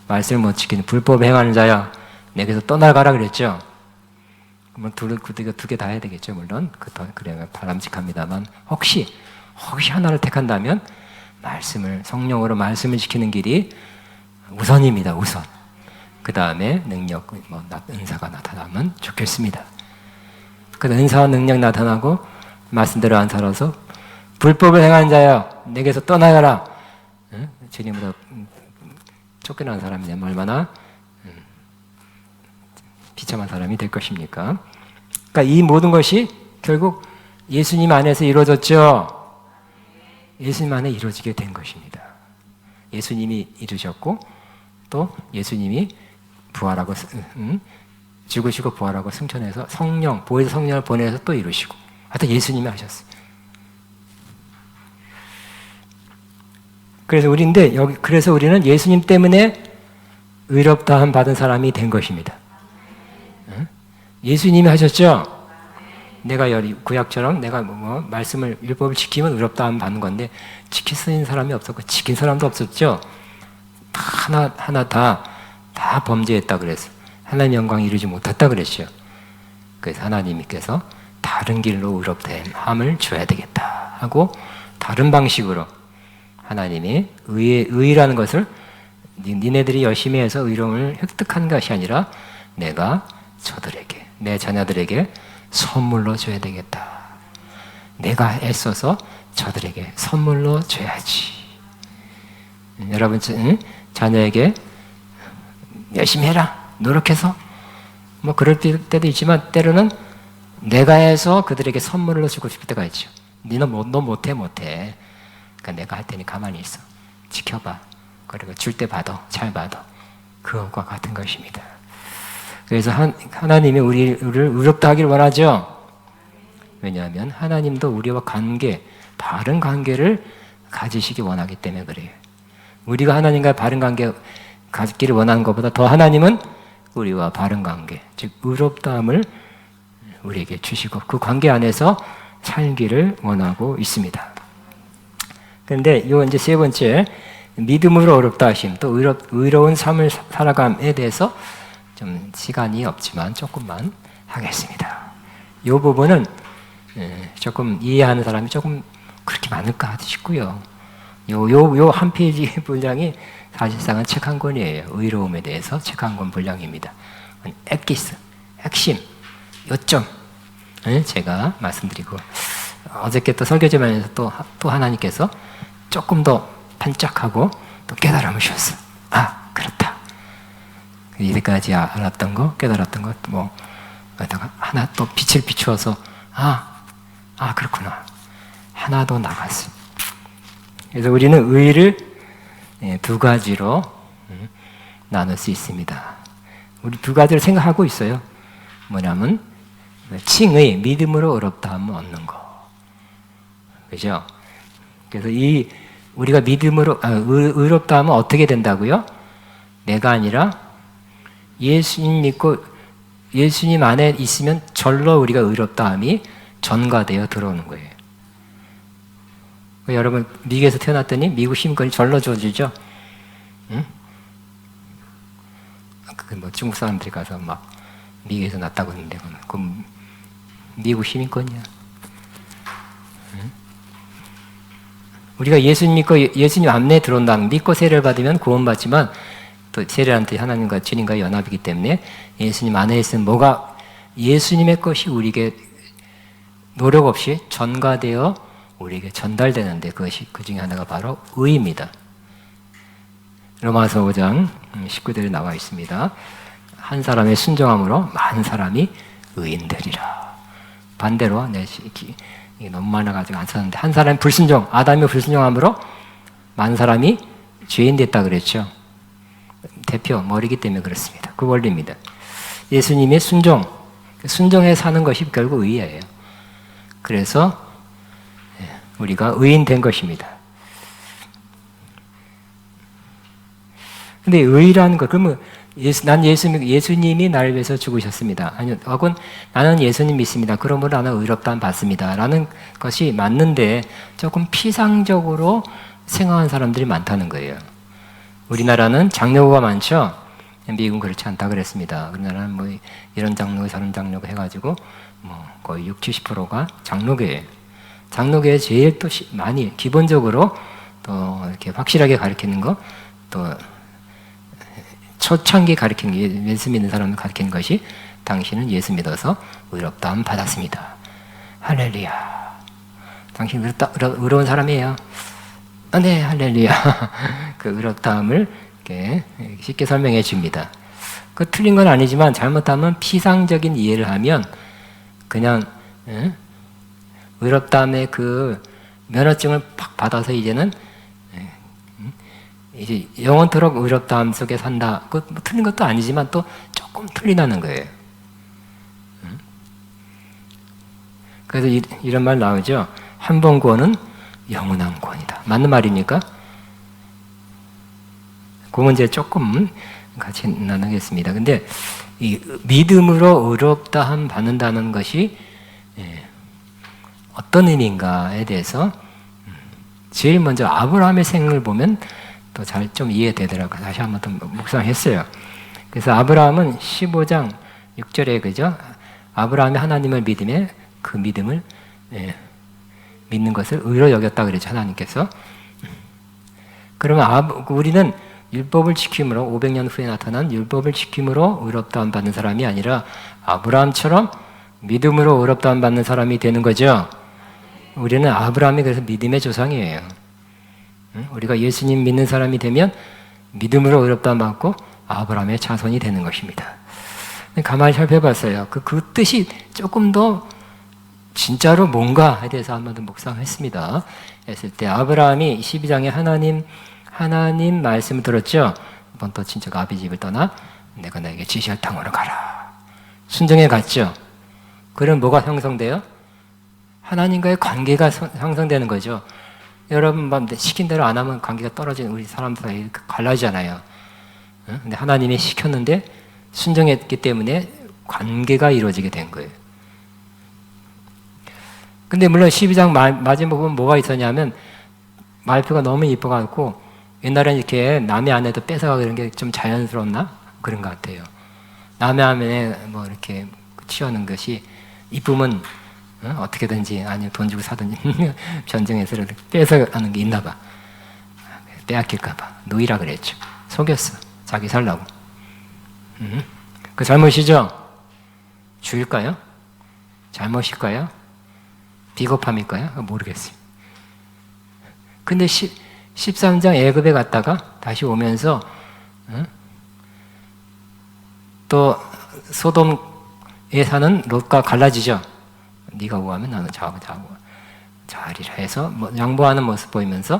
말씀을 못 지키는 불법 행하는 자야 내게서 떠나가라 그랬죠. 그러면 두 개 다 해야 되겠죠. 물론 그래야 바람직합니다만 혹시 하나를 택한다면 말씀을 성령으로 말씀을 지키는 길이 우선입니다. 우선. 그 다음에 능력, 은사가 나타나면 좋겠습니다. 그 은사와 능력 나타나고 말씀대로 안 살아서 불법을 행하는 자야 내게서 떠나가라. 주님보다 쫓겨난 사람이 되면 얼마나 비참한 사람이 될 것입니까? 그러니까 이 모든 것이 결국 예수님 안에서 이루어졌죠. 예수님 안에 이루어지게 된 것입니다. 예수님이 이루셨고 또 예수님이 부활하고 죽으시고 부활하고 승천해서 보혜사 성령을 보내서 또 이루시고 하여튼 예수님이 하셨어요. 그래서 우리는 예수님 때문에 의롭다함 받은 사람이 된 것입니다. 예수님이 하셨죠? 내가 구약처럼 내가 말씀을 율법을 지키면 의롭다함 받는 건데 지킬 수 있는 사람이 없었고 지킨 사람도 없었죠. 하나 다 범죄했다 그랬어. 하나님 영광 이루지 못했다 그랬죠. 그래서 하나님께서 다른 길로 의롭다함을 줘야 되겠다 하고 다른 방식으로 하나님이 의라는 것을 니네들이 열심히 해서 의로움을 획득한 것이 아니라 내가 저들에게 내 자녀들에게 선물로 줘야 되겠다. 내가 애써서 저들에게 선물로 줘야지. 여러분 자녀에게 열심히 해라, 노력해서 뭐 그럴 때도 있지만 때로는 내가 해서 그들에게 선물로 주고 싶을 때가 있죠. 너 못해. 그러니까 내가 할 테니 가만히 있어, 지켜봐. 그리고 줄 때 받아, 잘 받아. 그것과 같은 것입니다. 그래서 하나님이 우리를 의롭다 하길 원하죠. 왜냐하면 하나님도 우리와 바른 관계를 가지시기 원하기 때문에 그래요. 우리가 하나님과 바른 관계 가지기를 원하는 것보다 더 하나님은 우리와 바른 관계, 즉 의롭다함을 우리에게 주시고 그 관계 안에서 살기를 원하고 있습니다. 그런데 이제 세 번째, 믿음으로 의롭다 하심, 또 의로운 삶을 살아감에 대해서 좀 시간이 없지만 조금만 하겠습니다. 이 부분은 조금 이해하는 사람이 조금 그렇게 많을까 싶고요. 요 한 페이지 분량이 사실상은 책 한 권이에요. 의로움에 대해서 책 한 권 분량입니다. 엑기스, 핵심, 요점 제가 말씀드리고, 어저께 또 설교제만에서 또 하나님께서 조금 더 반짝하고 또 깨달음을 주셨어. 아, 그렇다. 이때까지 알았던 거, 깨달았던 것, 거기다가 하나 또 빛을 비추어서, 그렇구나. 하나 더 나갔어. 그래서 우리는 의를 두 가지로 나눌 수 있습니다. 우리 두 가지를 생각하고 있어요. 뭐냐면, 칭의, 믿음으로 의롭다함을 얻는 거. 그죠? 그래서 우리가 믿음으로, 의롭다함은 어떻게 된다고요? 내가 아니라 예수님 믿고 예수님 안에 있으면 절로 우리가 의롭다함이 전가되어 들어오는 거예요. 여러분 미국에서 태어났더니 미국 시민권이 절로 주어지죠? 응? 중국 사람들이 가서 막 미국에서 났다고 했는데 그건 미국 시민권이야. 응? 우리가 예수님 믿고 예수님 안내에 들어온다면 믿고 세례를 받으면 구원받지만 또 세례한테 하나님과 주님과의 연합이기 때문에 예수님 안에 있으면 예수님의 것이 우리에게 노력 없이 전가되어 우리에게 전달되는데 그것이 그 중에 하나가 바로 의입니다. 로마서 5장 19절에 나와 있습니다. 한 사람의 순종함으로 많은 사람이 의인되리라. 반대로 이게 너무 많아가지고 안 썼는데 한 사람의 불순종, 아담의 불순종함으로 많은 사람이 죄인 됐다 그랬죠. 대표 머리기 때문에 그렇습니다. 그 원리입니다. 예수님의 순종에 사는 것이 결국 의예요. 그래서 우리가 의인 된 것입니다. 근데 의라는 것, 그러면 예수님이 나를 위해서 죽으셨습니다. 아니요, 혹은 나는 예수님 믿습니다. 그러므로 나는 의롭다함 받습니다. 라는 것이 맞는데 조금 피상적으로 생각하는 사람들이 많다는 거예요. 우리나라는 장로가 많죠? 미국은 그렇지 않다 그랬습니다. 우리나라는 이런 장로, 저런 장로가 해가지고 거의 60-70%가 장로교예요. 장로교에 제일 또 많이 기본적으로 또 이렇게 확실하게 가르치는 거, 또 초창기 가르치는 게 예수 믿는 사람을 가르치는 것이 당신은 예수 믿어서 의롭다함 받았습니다. 할렐루야. 당신 의로운 사람이에요. 네, 할렐루야. 그 의롭다함을 이렇게 쉽게 설명해 줍니다. 그 틀린 건 아니지만 잘못하면 피상적인 이해를 하면 그냥 의롭다함의 그 면허증을 팍 받아서 이제 영원토록 의롭다함 속에 산다. 그 틀린 것도 아니지만 또 조금 틀리다는 거예요. 그래서 이런 말 나오죠. 한 번 구원은 영원한 구원이다. 맞는 말입니까? 그 문제 조금 같이 나누겠습니다. 근데 이 믿음으로 의롭다함 받는다는 것이 어떤 의미인가에 대해서 제일 먼저 아브라함의 생을 보면 또 잘 좀 이해되더라고요. 다시 한번 더 묵상했어요. 그래서 아브라함은 15장 6절에 그죠? 아브라함이 하나님을 믿음에 그 믿음을 믿는 것을 의로 여겼다 그랬죠. 하나님께서. 그러면 우리는 율법을 지킴으로 500년 후에 나타난 율법을 지킴으로 의롭다함 받는 사람이 아니라 아브라함처럼 믿음으로 의롭다함 받는 사람이 되는 거죠. 우리는 아브라함이 그래서 믿음의 조상이에요. 우리가 예수님 믿는 사람이 되면 믿음으로 의롭다함 받고 아브라함의 자손이 되는 것입니다. 가만히 살펴봤어요. 그 뜻이 조금 더 진짜로 뭔가에 대해서 한 번 더 묵상했습니다. 했을 때 아브라함이 12장에 하나님 말씀을 들었죠. 이번 또 친척 아비 집을 떠나 내가 너에게 지시할 땅으로 가라. 순종해 갔죠. 그럼 뭐가 형성돼요? 하나님과의 관계가 형성되는 거죠. 여러분 시킨 대로 안 하면 관계가 떨어지는 우리 사람 사이 갈라지잖아요. 근데 하나님이 시켰는데 순종했기 때문에 관계가 이루어지게 된 거예요. 근데 물론 12장 마지막 부분 뭐가 있었냐면 말표가 너무 이뻐갖고 옛날에는 이렇게 남의 아내도 뺏어가고 이런 게 좀 자연스러웠나? 그런 것 같아요. 남의 아내에 뭐 이렇게 취하는 것이 이쁨은 어떻게든지 아니면 돈 주고 사든지 변증해서 뺏어가는 게 있나 봐. 빼앗길까 봐. 노이라 그랬죠. 속였어. 자기 살라고. 그 잘못이죠? 주일까요? 잘못일까요? 비겁함일까요? 모르겠어요. 근데 13장 애굽에 갔다가 다시 오면서 또 소돔에 사는 롯과 갈라지죠. 네가 우하면 나는 자리라 해서 뭐 양보하는 모습 보이면서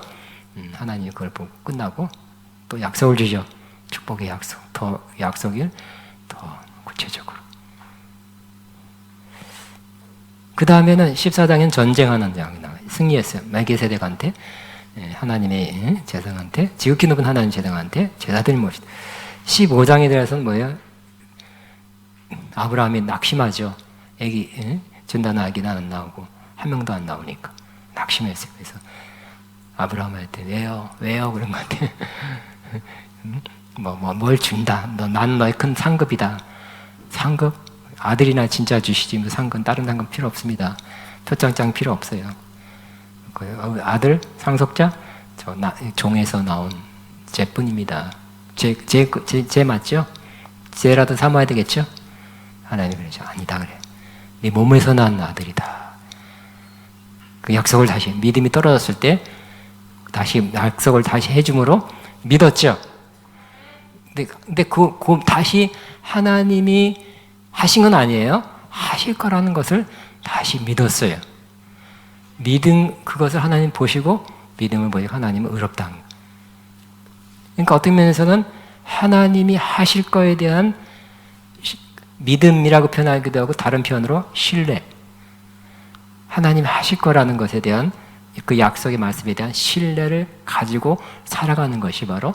하나님이 그걸 보고 끝나고 또 약속을 주죠. 축복의 약속, 더 약속을 더 구체적으로. 그 다음에는 14장엔 전쟁하는 장이 나와요. 승리했어요. 멜기세덱한테 하나님의 제사장한테 지극히 높은 하나님 제사장한테 제사드린 모습. 15장에 대해서는 뭐예요? 아브라함이 낙심하죠. 애기 준다는 아기는 안 나오고 한 명도 안 나오니까 낙심했어요. 그래서 아브라함한테 왜요 그런 것 같아. 뭘 준다. 난 너의 큰 상급이다. 상급? 아들이나 진짜 주시지 뭐 상급 다른 상급 필요 없습니다. 표창장 필요 없어요. 아들 상속자 종에서 나온 제뿐입니다. 제 맞죠? 제라도 삼아야 되겠죠? 하나님 그러죠. 아니다 그래. 네 몸에서 난 아들이다. 그 약속을 다시 믿음이 떨어졌을 때 다시 약속을 다시 해줌으로 믿었죠. 근데 다시 하나님이 하신 건 아니에요. 하실 거라는 것을 다시 믿었어요. 그것을 하나님 보시고 믿음을 보이고 하나님은 의롭다. 그러니까 어떤 면에서는 하나님이 하실 거에 대한 믿음이라고 표현하기도 하고 다른 표현으로 신뢰. 하나님 하실 거라는 것에 대한 그 약속의 말씀에 대한 신뢰를 가지고 살아가는 것이 바로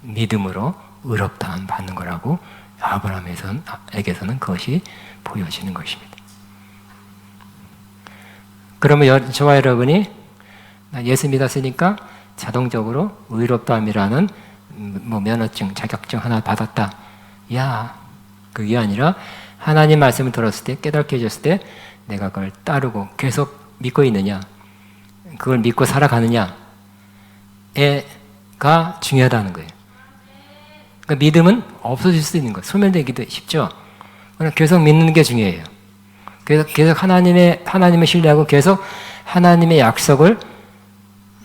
믿음으로 의롭다함 받는 거라고 아브라함에게서는 그것이 보여지는 것입니다. 그러면 저와 여러분이 예수 믿었으니까 자동적으로 의롭다함이라는 면허증, 자격증 하나 받았다. 그게 아니라 하나님 말씀을 들었을 때 깨닫게 해줬을 때 내가 그걸 따르고 계속 믿고 있느냐, 그걸 믿고 살아가느냐가 중요하다는 거예요. 그러니까 믿음은 없어질 수 있는 거예요. 소멸되기도 쉽죠. 그러나 계속 믿는 게 중요해요. 계속 하나님을 신뢰하고 계속 하나님의 약속을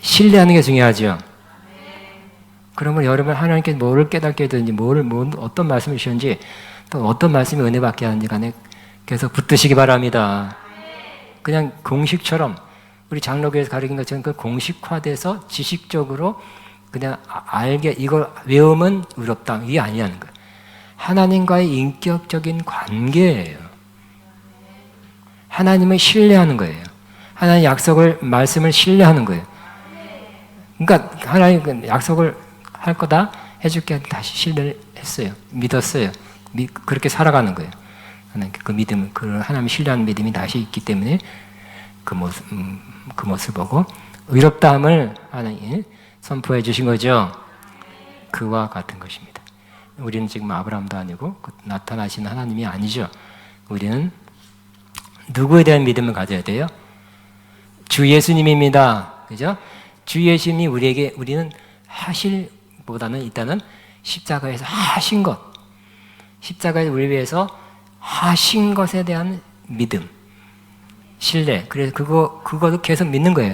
신뢰하는 게 중요하죠. 그러면 여러분 하나님께 뭐를 깨닫게 되든지 어떤 말씀을 주시는지 또 어떤 말씀이 은혜 받게 하는지 간에 계속 붙드시기 바랍니다. 그냥 공식처럼 우리 장로교에서 가르친 것처럼 그 공식화돼서 지식적으로 그냥 이걸 외우면 의롭다. 이게 아니라는 거예요. 하나님과의 인격적인 관계예요. 하나님을 신뢰하는 거예요. 하나님 말씀을 신뢰하는 거예요. 그러니까 하나님 약속을 할 거다 해줄게 다시 신뢰를 했어요. 믿었어요. 그렇게 살아가는 거예요. 그 믿음, 그 하나님 신뢰하는 믿음이 다시 있기 때문에 그 모습 보고 의롭다함을 하나님 선포해 주신 거죠. 그와 같은 것입니다. 우리는 지금 아브라함도 아니고 나타나시는 하나님이 아니죠. 우리는 누구에 대한 믿음을 가져야 돼요? 주 예수님입니다. 그죠? 주 예수님이 우리는 하실보다는 일단은 십자가에서 하신 것, 십자가에 우리 위해서 하신 것에 대한 믿음, 신뢰. 그래서 그거도 계속 믿는 거예요.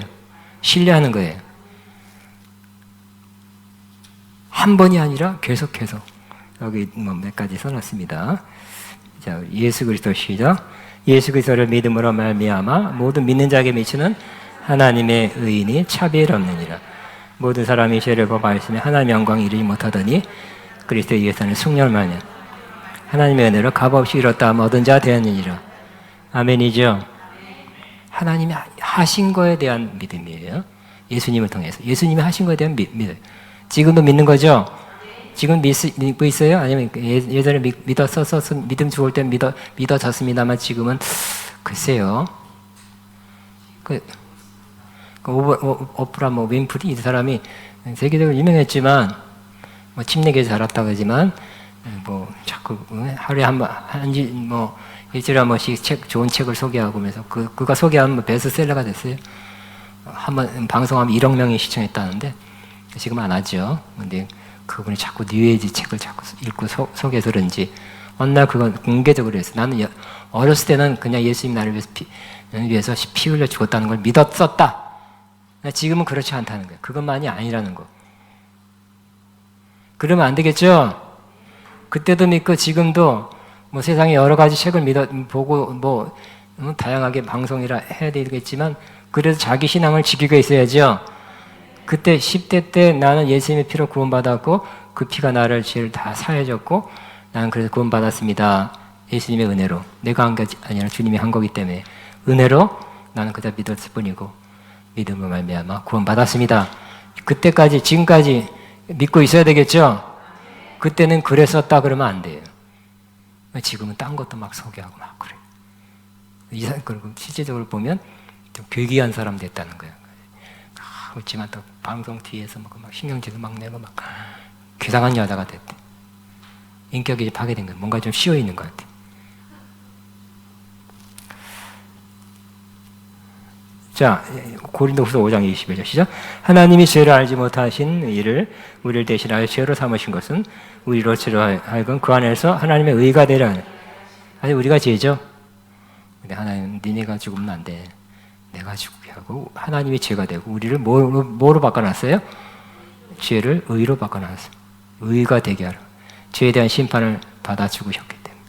신뢰하는 거예요. 한 번이 아니라 계속. 여기 뭐 몇 가지 써놨습니다. 자, 예수 그리스도 시작. 예수 그리스도를 믿음으로 말미암아 모든 믿는 자에게 미치는 하나님의 의인이 차별 없느니라. 모든 사람이 죄를 범하였으며 하나님의 영광을 이루지 못하더니 그리스도에 의해서는 숙련하냐. 하나님의 은혜로 값없이 이뤘다 하면 얻은 자 되었느니라. 아멘이죠. 하나님이 하신 거에 대한 믿음이에요. 예수님을 통해서. 예수님이 하신 거에 대한 믿음. 지금도 믿는 거죠? 지금 믿고 있어요? 아니면 예전에 믿었어서 믿음 좋을 때 믿어졌습니다만 지금은 글쎄요. 오프라 윈프리 이 사람이 세계적으로 유명했지만 뭐 침례교에 자랐다고 하지만 뭐 자꾸 하루에 뭐 일주일에 한 번씩 좋은 책을 소개하고 면서 그가 소개하면 베스트셀러가 됐어요. 한번 방송하면 1억 명이 시청했다는데 지금 안 하죠. 근데 그분이 자꾸 뉴에이지 책을 자꾸 읽고 소개해서 그런지 어느 날 그건 공개적으로 했어요. 나는 어렸을 때는 그냥 예수님 나를 위해서 피 흘려 죽었다는 걸 믿었었다. 지금은 그렇지 않다는 거예요. 그것만이 아니라는 거. 그러면 안 되겠죠? 그때도 믿고 지금도 뭐 세상에 여러 가지 책을 보고 뭐 다양하게 방송이라 해야 되겠지만 그래도 자기 신앙을 지키고 있어야죠. 그때 10대 때 나는 예수님의 피로 구원받았고 그 피가 나를 죄를 다 사해줬고 나는 그래서 구원받았습니다. 예수님의 은혜로. 내가 한 게 아니라 주님이 한 거기 때문에 은혜로 나는 그저 믿었을 뿐이고 믿음으로 말미암아 구원받았습니다. 그때까지 지금까지 믿고 있어야 되겠죠? 그때는 그랬었다 그러면 안 돼요. 지금은 딴 것도 막 소개하고 막 그래요. 그리고 실제적으로 보면 좀 괴기한 사람 됐다는 거예요. 그렇지만 또 방송 뒤에서 막 신경질도 막 내고 막 괴상한 여자가 됐대. 인격이 파괴된 거예요. 뭔가 좀 쉬어 있는 것 같아. 자, 고린도후서 5장 21절 시작. 하나님이 죄를 알지 못하신 이를 우리를 대신하여 죄로 삼으신 것은 우리로 죄로 하여금 그 안에서 하나님의 의가 되려 하는. 아니 우리가 죄죠. 근데 하나님 니네가 죽으면 안 돼. 내가 죽게 하고 하나님이 죄가 되고 우리를 뭐로 바꿔놨어요? 죄를 의로 바꿔놨어요. 의가 되게 하라. 죄에 대한 심판을 받아 죽으셨기 때문에.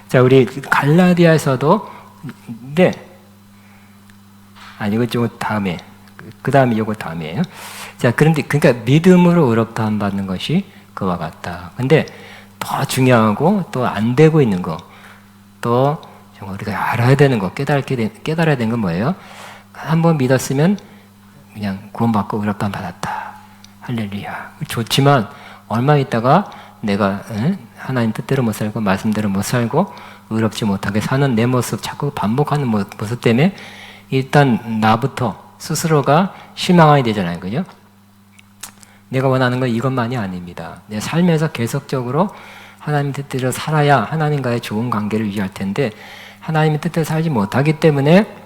자, 우리 갈라디아에서도 네. 아니 이거 좀 다음에 그 다음에 이거 다음이에요. 자, 그런데 그러니까 믿음으로 의롭다 함 받는 것이 그와 같다. 근데 더 중요하고 또 안 되고 있는 거, 또 우리가 알아야 되는 거, 깨달아야 되는 건 뭐예요? 한번 믿었으면 그냥 구원받고 의롭다 받았다. 할렐루야. 좋지만 얼마 있다가 내가 하나님 뜻대로 못 살고 말씀대로 못 살고 의롭지 못하게 사는 내 모습 자꾸 반복하는 모습 때문에 일단 나부터 스스로가 실망하게 되잖아요. 그죠? 내가 원하는 건 이것만이 아닙니다. 내 삶에서 계속적으로 하나님 뜻대로 살아야 하나님과의 좋은 관계를 유지할 텐데 하나님의 뜻대로 살지 못하기 때문에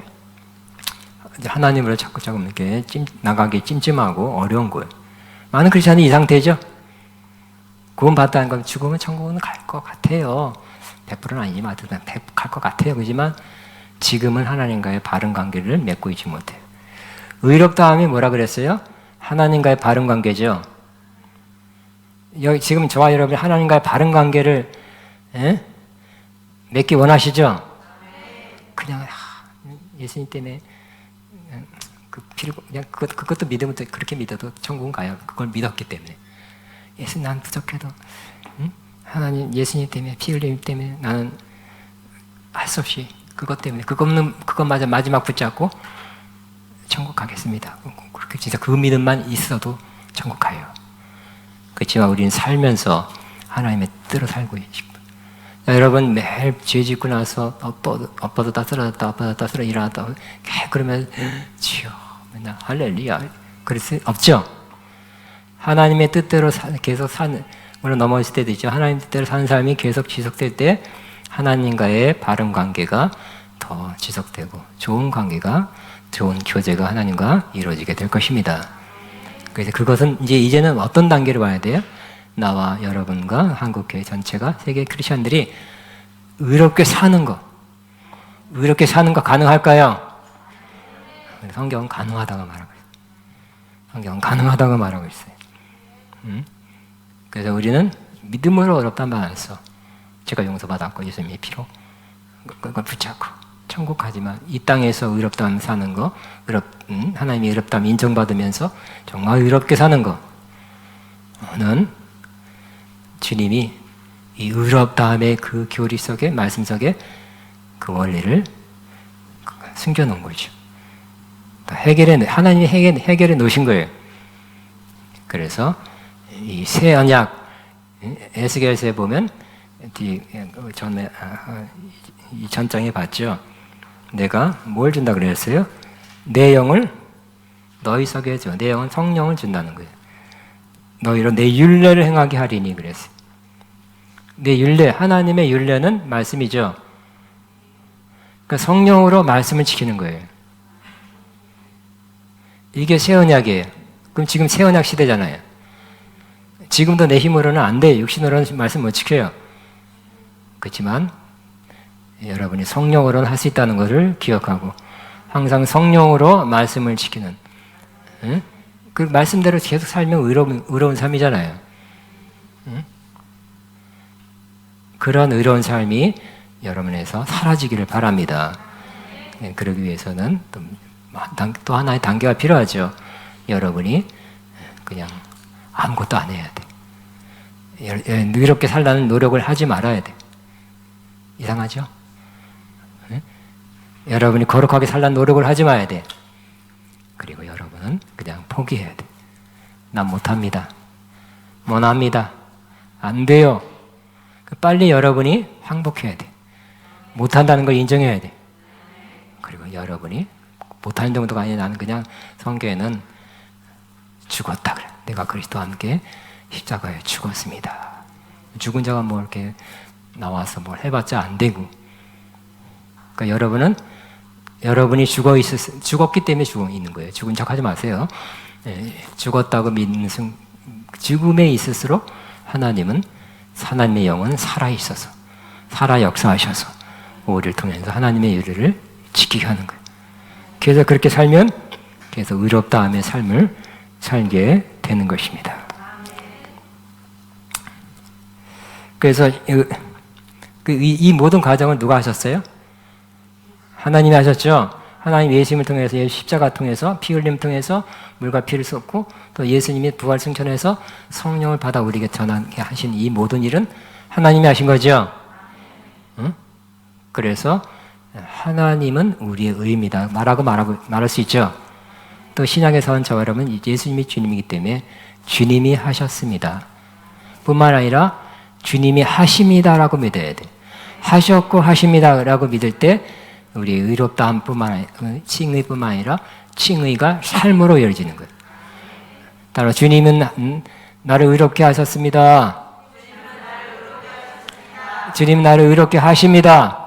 하나님으로 자꾸 이렇게 나가기 찜찜하고 어려운 거예요. 많은 크리스찬이 이 상태죠. 구원받다는 건 죽으면 천국은 갈 것 같아요. 100%는 아니지만 갈 것 같아요. 그렇지만 지금은 하나님과의 바른 관계를 맺고 있지 못해요. 의롭다 함이 뭐라 그랬어요? 하나님과의 바른 관계죠. 여기 지금 저와 여러분이 하나님과의 바른 관계를 맺기 원하시죠? 그냥 예수님 때문에 그냥 그것도 믿으면 그렇게 믿어도 천국은 가요. 그걸 믿었기 때문에. 예수님 난 부족해도 하나님 예수님 때문에 피 흘림 때문에 나는 할 수 없이 그것 때문에 그것마저 마지막 붙잡고 천국 가겠습니다. 그렇게 진짜 그 믿음만 있어도 천국 가요. 그렇지만 우리는 살면서 하나님의 뜻대로 살고 싶어요. 여러분 매일 죄 짓고 나서 엎어졌다 쓰러졌다 일어났다 그러면 주여 맨날 할렐루야 그럴 수 없죠. 하나님의 뜻대로 계속 사는 물론 넘어질 때도 있죠. 하나님 뜻대로 사는 삶이 계속 지속될 때 하나님과의 바른 관계가 더 지속되고 좋은 관계가 좋은 교제가 하나님과 이루어지게 될 것입니다. 그래서 그것은 이제는 어떤 단계로 봐야 돼요? 나와 여러분과 한국교회 전체가 세계 크리스천들이 의롭게 사는 거 가능할까요? 성경은 가능하다고 말하고 있어요. 성경은 가능하다고 말하고 있어요. 그래서 우리는 믿음으로 어렵다는 말 안 써. 제가 용서받았고 예수님의 피로 그걸 붙잡고 천국 가지만 이 땅에서 의롭다면 사는 거, 하나님이 의롭다면 인정받으면서 정말 의롭게 사는 거는 주님이 이 의롭다함의 그 교리 속에, 말씀 속에 그 원리를 숨겨놓은 거죠. 하나님이 해결해 놓으신 거예요. 그래서 이 새 언약 에스겔서에 보면 이 전장에 봤죠. 내가 뭘 준다 그랬어요? 내 영을 너희 속에 줘. 내 영은 성령을 준다는 거예요. 너희로 내 율례를 행하게 하리니 그랬어요. 내 율례, 하나님의 율례는 말씀이죠. 그러니까 성령으로 말씀을 지키는 거예요. 이게 새 언약이에요. 그럼 지금 새 언약 시대잖아요. 지금도 내 힘으로는 안 돼. 육신으로는 말씀 못 지켜요. 그렇지만 여러분이 성령으로는 할 수 있다는 것을 기억하고 항상 성령으로 말씀을 지키는 그 말씀대로 계속 살면 의로운 삶이잖아요. 그런 의로운 삶이 여러분에서 사라지기를 바랍니다. 그러기 위해서는 또 하나의 단계가 필요하죠. 여러분이 그냥 아무것도 안 해야 돼. 의롭게 살라는 노력을 하지 말아야 돼. 이상하죠? 여러분이 거룩하게 살라는 노력을 하지 마야 돼. 그리고 여러분은 그냥 포기해야 돼. 난 못합니다. 못합니다. 안 돼요. 빨리 여러분이 항복해야 돼. 못한다는 걸 인정해야 돼. 그리고 여러분이 못하는 정도가 아니라 나는 그냥 성경에는 죽었다 그래. 내가 그리스도와 함께 십자가에 죽었습니다. 죽은 자가 뭐 이렇게 나와서 뭘 해봤자 안 되고. 그러니까 여러분이 죽었기 때문에 죽어 있는 거예요. 죽은 척 하지 마세요. 죽었다고 믿는 죽음에 있을수록 하나님의 영은 살아 있어서, 살아 역사하셔서 우리를 통해서 하나님의 윤리를 지키게 하는 거예요. 그래서 그렇게 살면 계속 의롭다함의 삶을 살게 되는 것입니다. 그래서 이 모든 과정을 누가 하셨어요? 하나님이 하셨죠. 하나님 예수님을 통해서, 십자가 통해서, 피 흘림 통해서 물과 피를 쏟고 또 예수님이 부활 승천해서 성령을 받아 우리에게 전하게 하신 이 모든 일은 하나님이 하신 거죠. 응? 그래서 하나님은 우리의 의입니다. 말할 수 있죠. 또 신약에서는 저와 여러분 예수님이 주님이기 때문에 주님이 하셨습니다. 뿐만 아니라 주님이 하십니다라고 믿어야 돼. 하셨고 하십니다라고 믿을 때 우리 의롭다함뿐만 아니라 칭의뿐만 아니라 칭의가 삶으로 이어지는 거예요. 따라 주님은 나를 의롭게 하셨습니다. 주님 나를 의롭게 하십니다.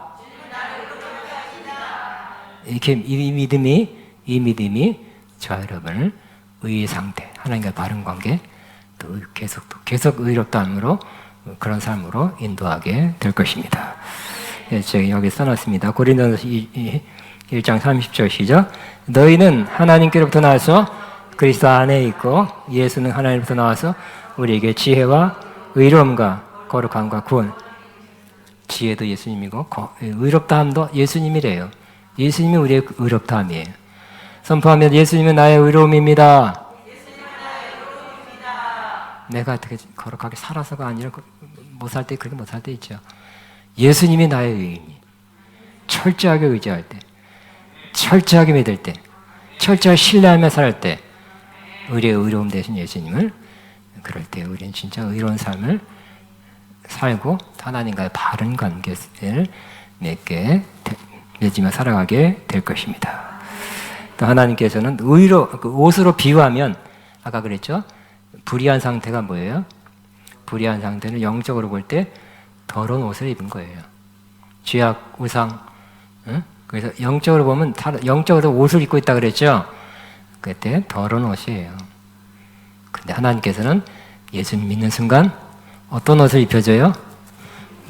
이렇게 이 믿음이 저와 여러분을 의의 상태, 하나님과 바른 관계, 또 계속 의롭다함으로 그런 삶으로 인도하게 될 것입니다. 제가 여기 써놨습니다. 고린도전서 1장 30절 시작. 너희는 하나님께로부터 나와서 그리스도 안에 있고 예수는 하나님께로부터 나와서 우리에게 지혜와 의로움과 거룩함과 구원. 지혜도 예수님이고 의롭다함도 예수님이래요. 예수님이 우리의 의롭다함이에요. 선포하면 예수님은 나의 의로움입니다. 내가 어떻게 거룩하게 살아서가 아니라 못 살 때 그렇게 못 살 때 있죠. 예수님이 나의 의인이. 철저하게 의지할 때, 철저하게 믿을 때, 철저하게 신뢰하며 살 때, 우리의 의로움 대신 예수님을, 그럴 때 우리는 진짜 의로운 삶을 살고 하나님과의 바른 관계를 맺으며 살아가게 될 것입니다. 또 하나님께서는 옷으로 비유하면 아까 그랬죠? 불의한 상태가 뭐예요? 불의한 상태는 영적으로 볼 때 더러운 옷을 입은 거예요. 죄악, 우상. 응? 그래서 영적으로 보면 영적으로 옷을 입고 있다 그랬죠? 그때 더러운 옷이에요. 근데 하나님께서는 예수님 믿는 순간 어떤 옷을 입혀줘요?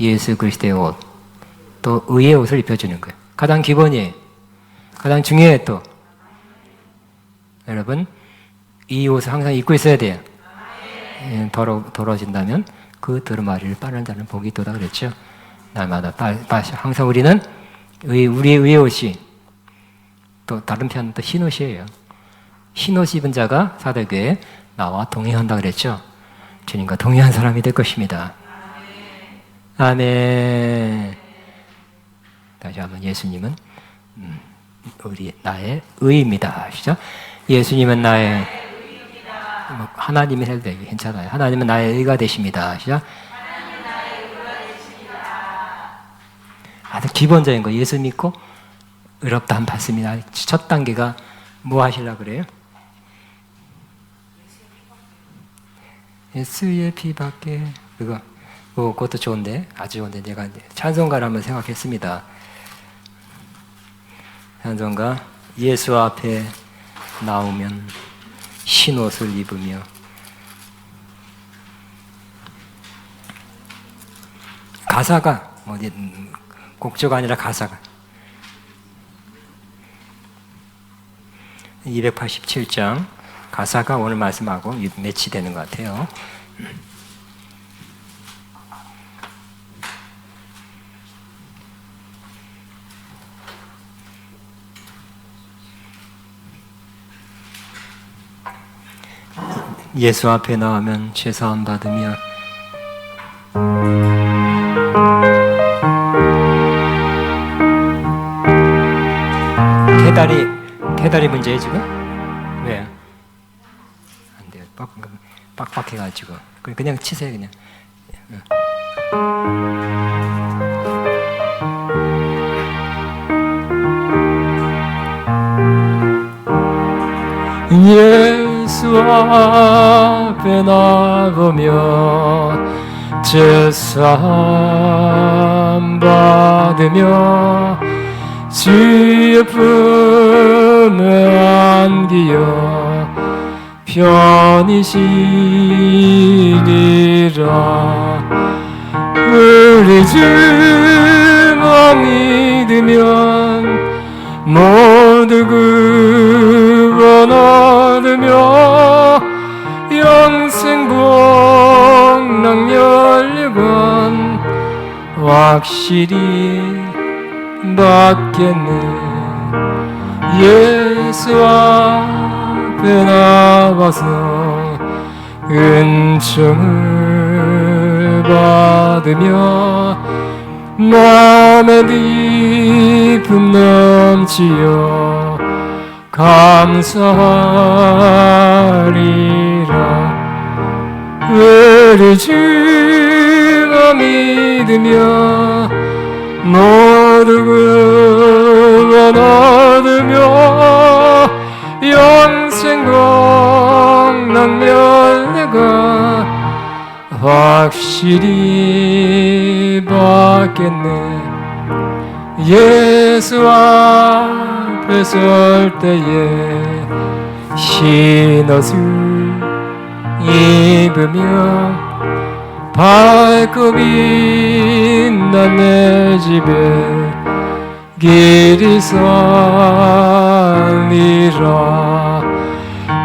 예수 그리스도의 옷, 또 의의 옷을 입혀주는 거예요. 가장 기본이에요. 가장 중요해요. 또 여러분 이 옷을 항상 입고 있어야 돼요. 더러워진다면 그 두루마리를 빠는 자는 복이 있도다 그랬죠. 날마다 항상 우리는 우리의 의의 옷이, 또 다른 편은 또 흰 옷이에요. 흰 옷 입은 자가 사도교회에 나와 동행한다 그랬죠. 주님과 동행한 사람이 될 것입니다. 아멘. 다시 한번 예수님은 나의 의입니다. 시작. 예수님은 나의 하나님이 해도 되게 괜찮아요. 하나님은 나의 의가 되십니다. 시작. 아주 기본적인 거 예수 믿고 의롭다 한 받습니다. 첫 단계가 뭐 하시려고 그래요? 예수의 피밖에 그것도 좋은데 아주 좋은데 제가 찬송가를 한번 생각했습니다. 찬송가 예수 앞에 나오면 흰 옷을 입으며 가사가 곡조가 아니라 가사가 287장 가사가 오늘 말씀하고 매치되는 것 같아요. 예수 앞에 나오면 죄사함 받으며 계다리 문제예요 지금? 왜? 안 돼요. 빡빡해가지고 그냥 치세요 그냥. 예수 앞에 나보며 제사함 받으며 주의 품에 안기어 편히 쉬리라. 우리 주만 믿으면 모두 구원 얻으며 영생 복락 열려건 확실히 받겠네. 예수 앞에 나와서 은총을 받으며 마음의 기쁨 넘치어 감사하리라. 우리 주만 믿으며 모두 구원 얻으며 영생 복락 열려가 확실히 받겠네. 예수 앞에 설 때에 흰 옷을 입으며 밝고 빛난 내 집에 길이 설리라.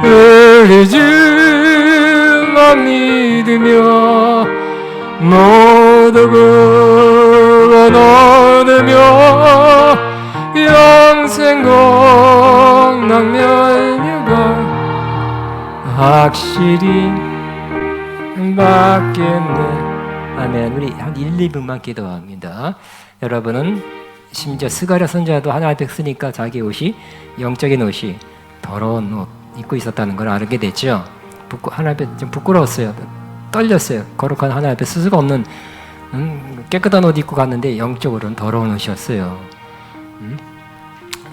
우리 주만 믿으며 모두 구원 얻으며 영생 복락 열려가 확실히 받겠네. 아멘. 우리 한 1, 2분만 기도합니다. 여러분은 심지어 스가랴 선지자도 하나님 앞에 쓰니까 자기 옷이 영적인 옷이 더러운 옷 입고 있었다는 걸 알게 됐죠. 하나님 앞에 좀 부끄러웠어요. 떨렸어요. 거룩한 하나님 앞에 쓸 수가 없는 깨끗한 옷 입고 갔는데 영적으로는 더러운 옷이었어요.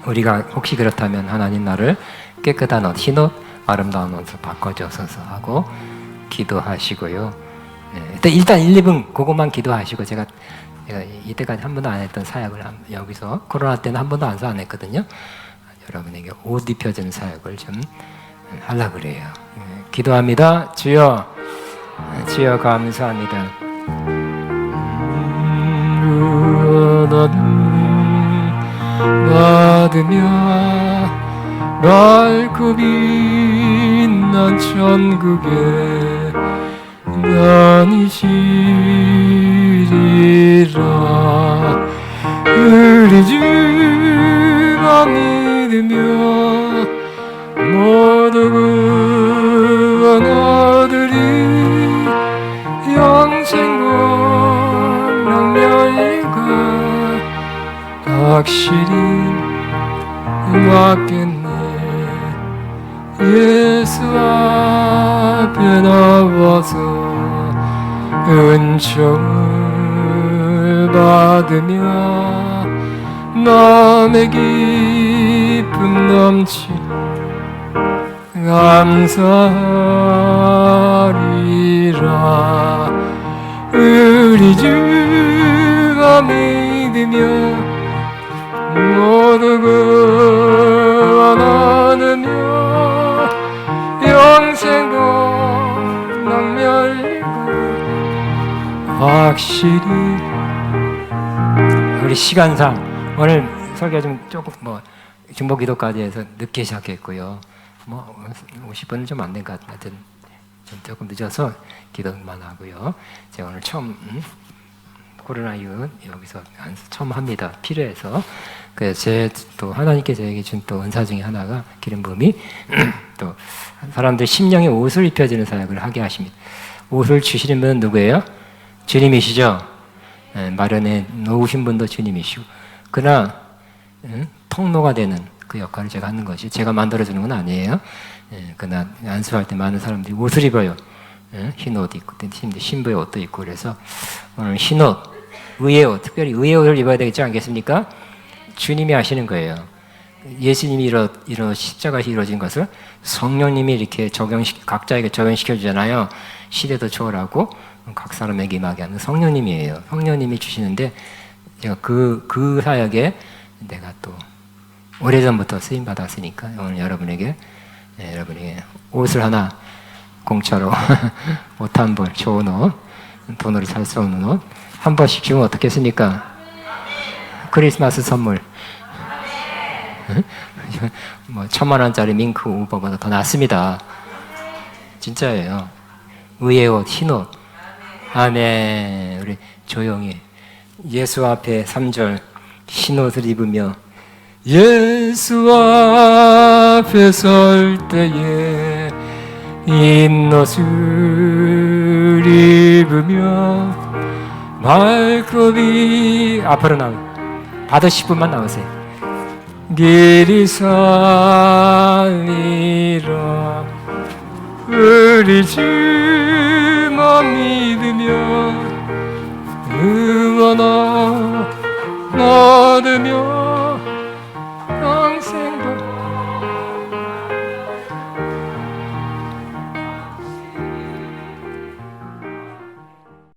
우리가 혹시 그렇다면 하나님 나를 깨끗한 옷, 흰 옷, 아름다운 옷으로 바꿔줘서 하고 기도하시고요. 일단 1, 2분 그것만 기도하시고 제가 이때까지 한 번도 안 했던 사역을 여기서 코로나 때는 한 번도 안 했거든요. 여러분에게 옷 입혀주는 사역을 좀 하려고 그래요. 기도합니다. 주여 주여 감사합니다. 나는 받으며 맑고 빛난 천국에 다니시리라. 우리 주가 믿으며 모두 구원 얻으리. 영생과 명멸과 확실히 맡겠네. 예수 앞에 나와서 은총을 받으며 마음의 기쁨 넘치 감사하리라. 우리 주가 믿으며 모두 구원 얻으며 영생도 낭멸이고 확실히. 우리 시간상 오늘 설교 좀 조금 중보기도까지 해서 늦게 시작했고요. 50분은 좀 안 된 것 같은, 좀 조금 늦어서 기도만 하고요. 제가 오늘 처음 코로나 이후 여기서 처음 합니다. 필요해서. 그래서 또 하나님께 저에게 준 또 은사 중에 하나가 기름 부음이 또 사람들 심령에 옷을 입혀지는 사역을 하게 하십니다. 옷을 주시는 분은 누구예요? 주님이시죠. 마련해 놓으신 분도 주님이시고, 그러나 통로가 되는 그 역할을 제가 하는 것이, 제가 만들어주는 건 아니에요. 그러나 안수할 때 많은 사람들이 옷을 입어요. 흰 옷 입고, 신부의 옷도 입고. 그래서 오늘 흰 옷, 의의 옷, 특별히 의의 옷을 입어야 되지 않겠습니까? 주님이 하시는 거예요. 예수님이 이런 십자가에서 이루어진 것을 성령님이 이렇게 각자에게 적용시켜 주잖아요. 시대도 초월하고 각 사람에게 임하게 하는 성령님이에요. 성령님이 주시는데, 제가 그 사역에 내가 또 오래전부터 쓰임 받았으니까 오늘 여러분에게 옷을 하나 공짜로 옷 한 벌, 좋은 옷, 돈으로 살 수 없는 옷 한 번씩 주면 어떻겠습니까? 크리스마스 선물. 1,000,000원짜리 밍크 우버보다 더 낫습니다. 진짜예요. 의의 옷, 흰 옷. 아멘. 우리 조용히 예수 앞에 3절 흰 옷을 입으며 예수 앞에 설 때에 흰 옷을 입으며 말끔히 앞으로 받으실 분만 나오세요. 길이 살리라. 우리 주만 믿으며 응원하 얻으며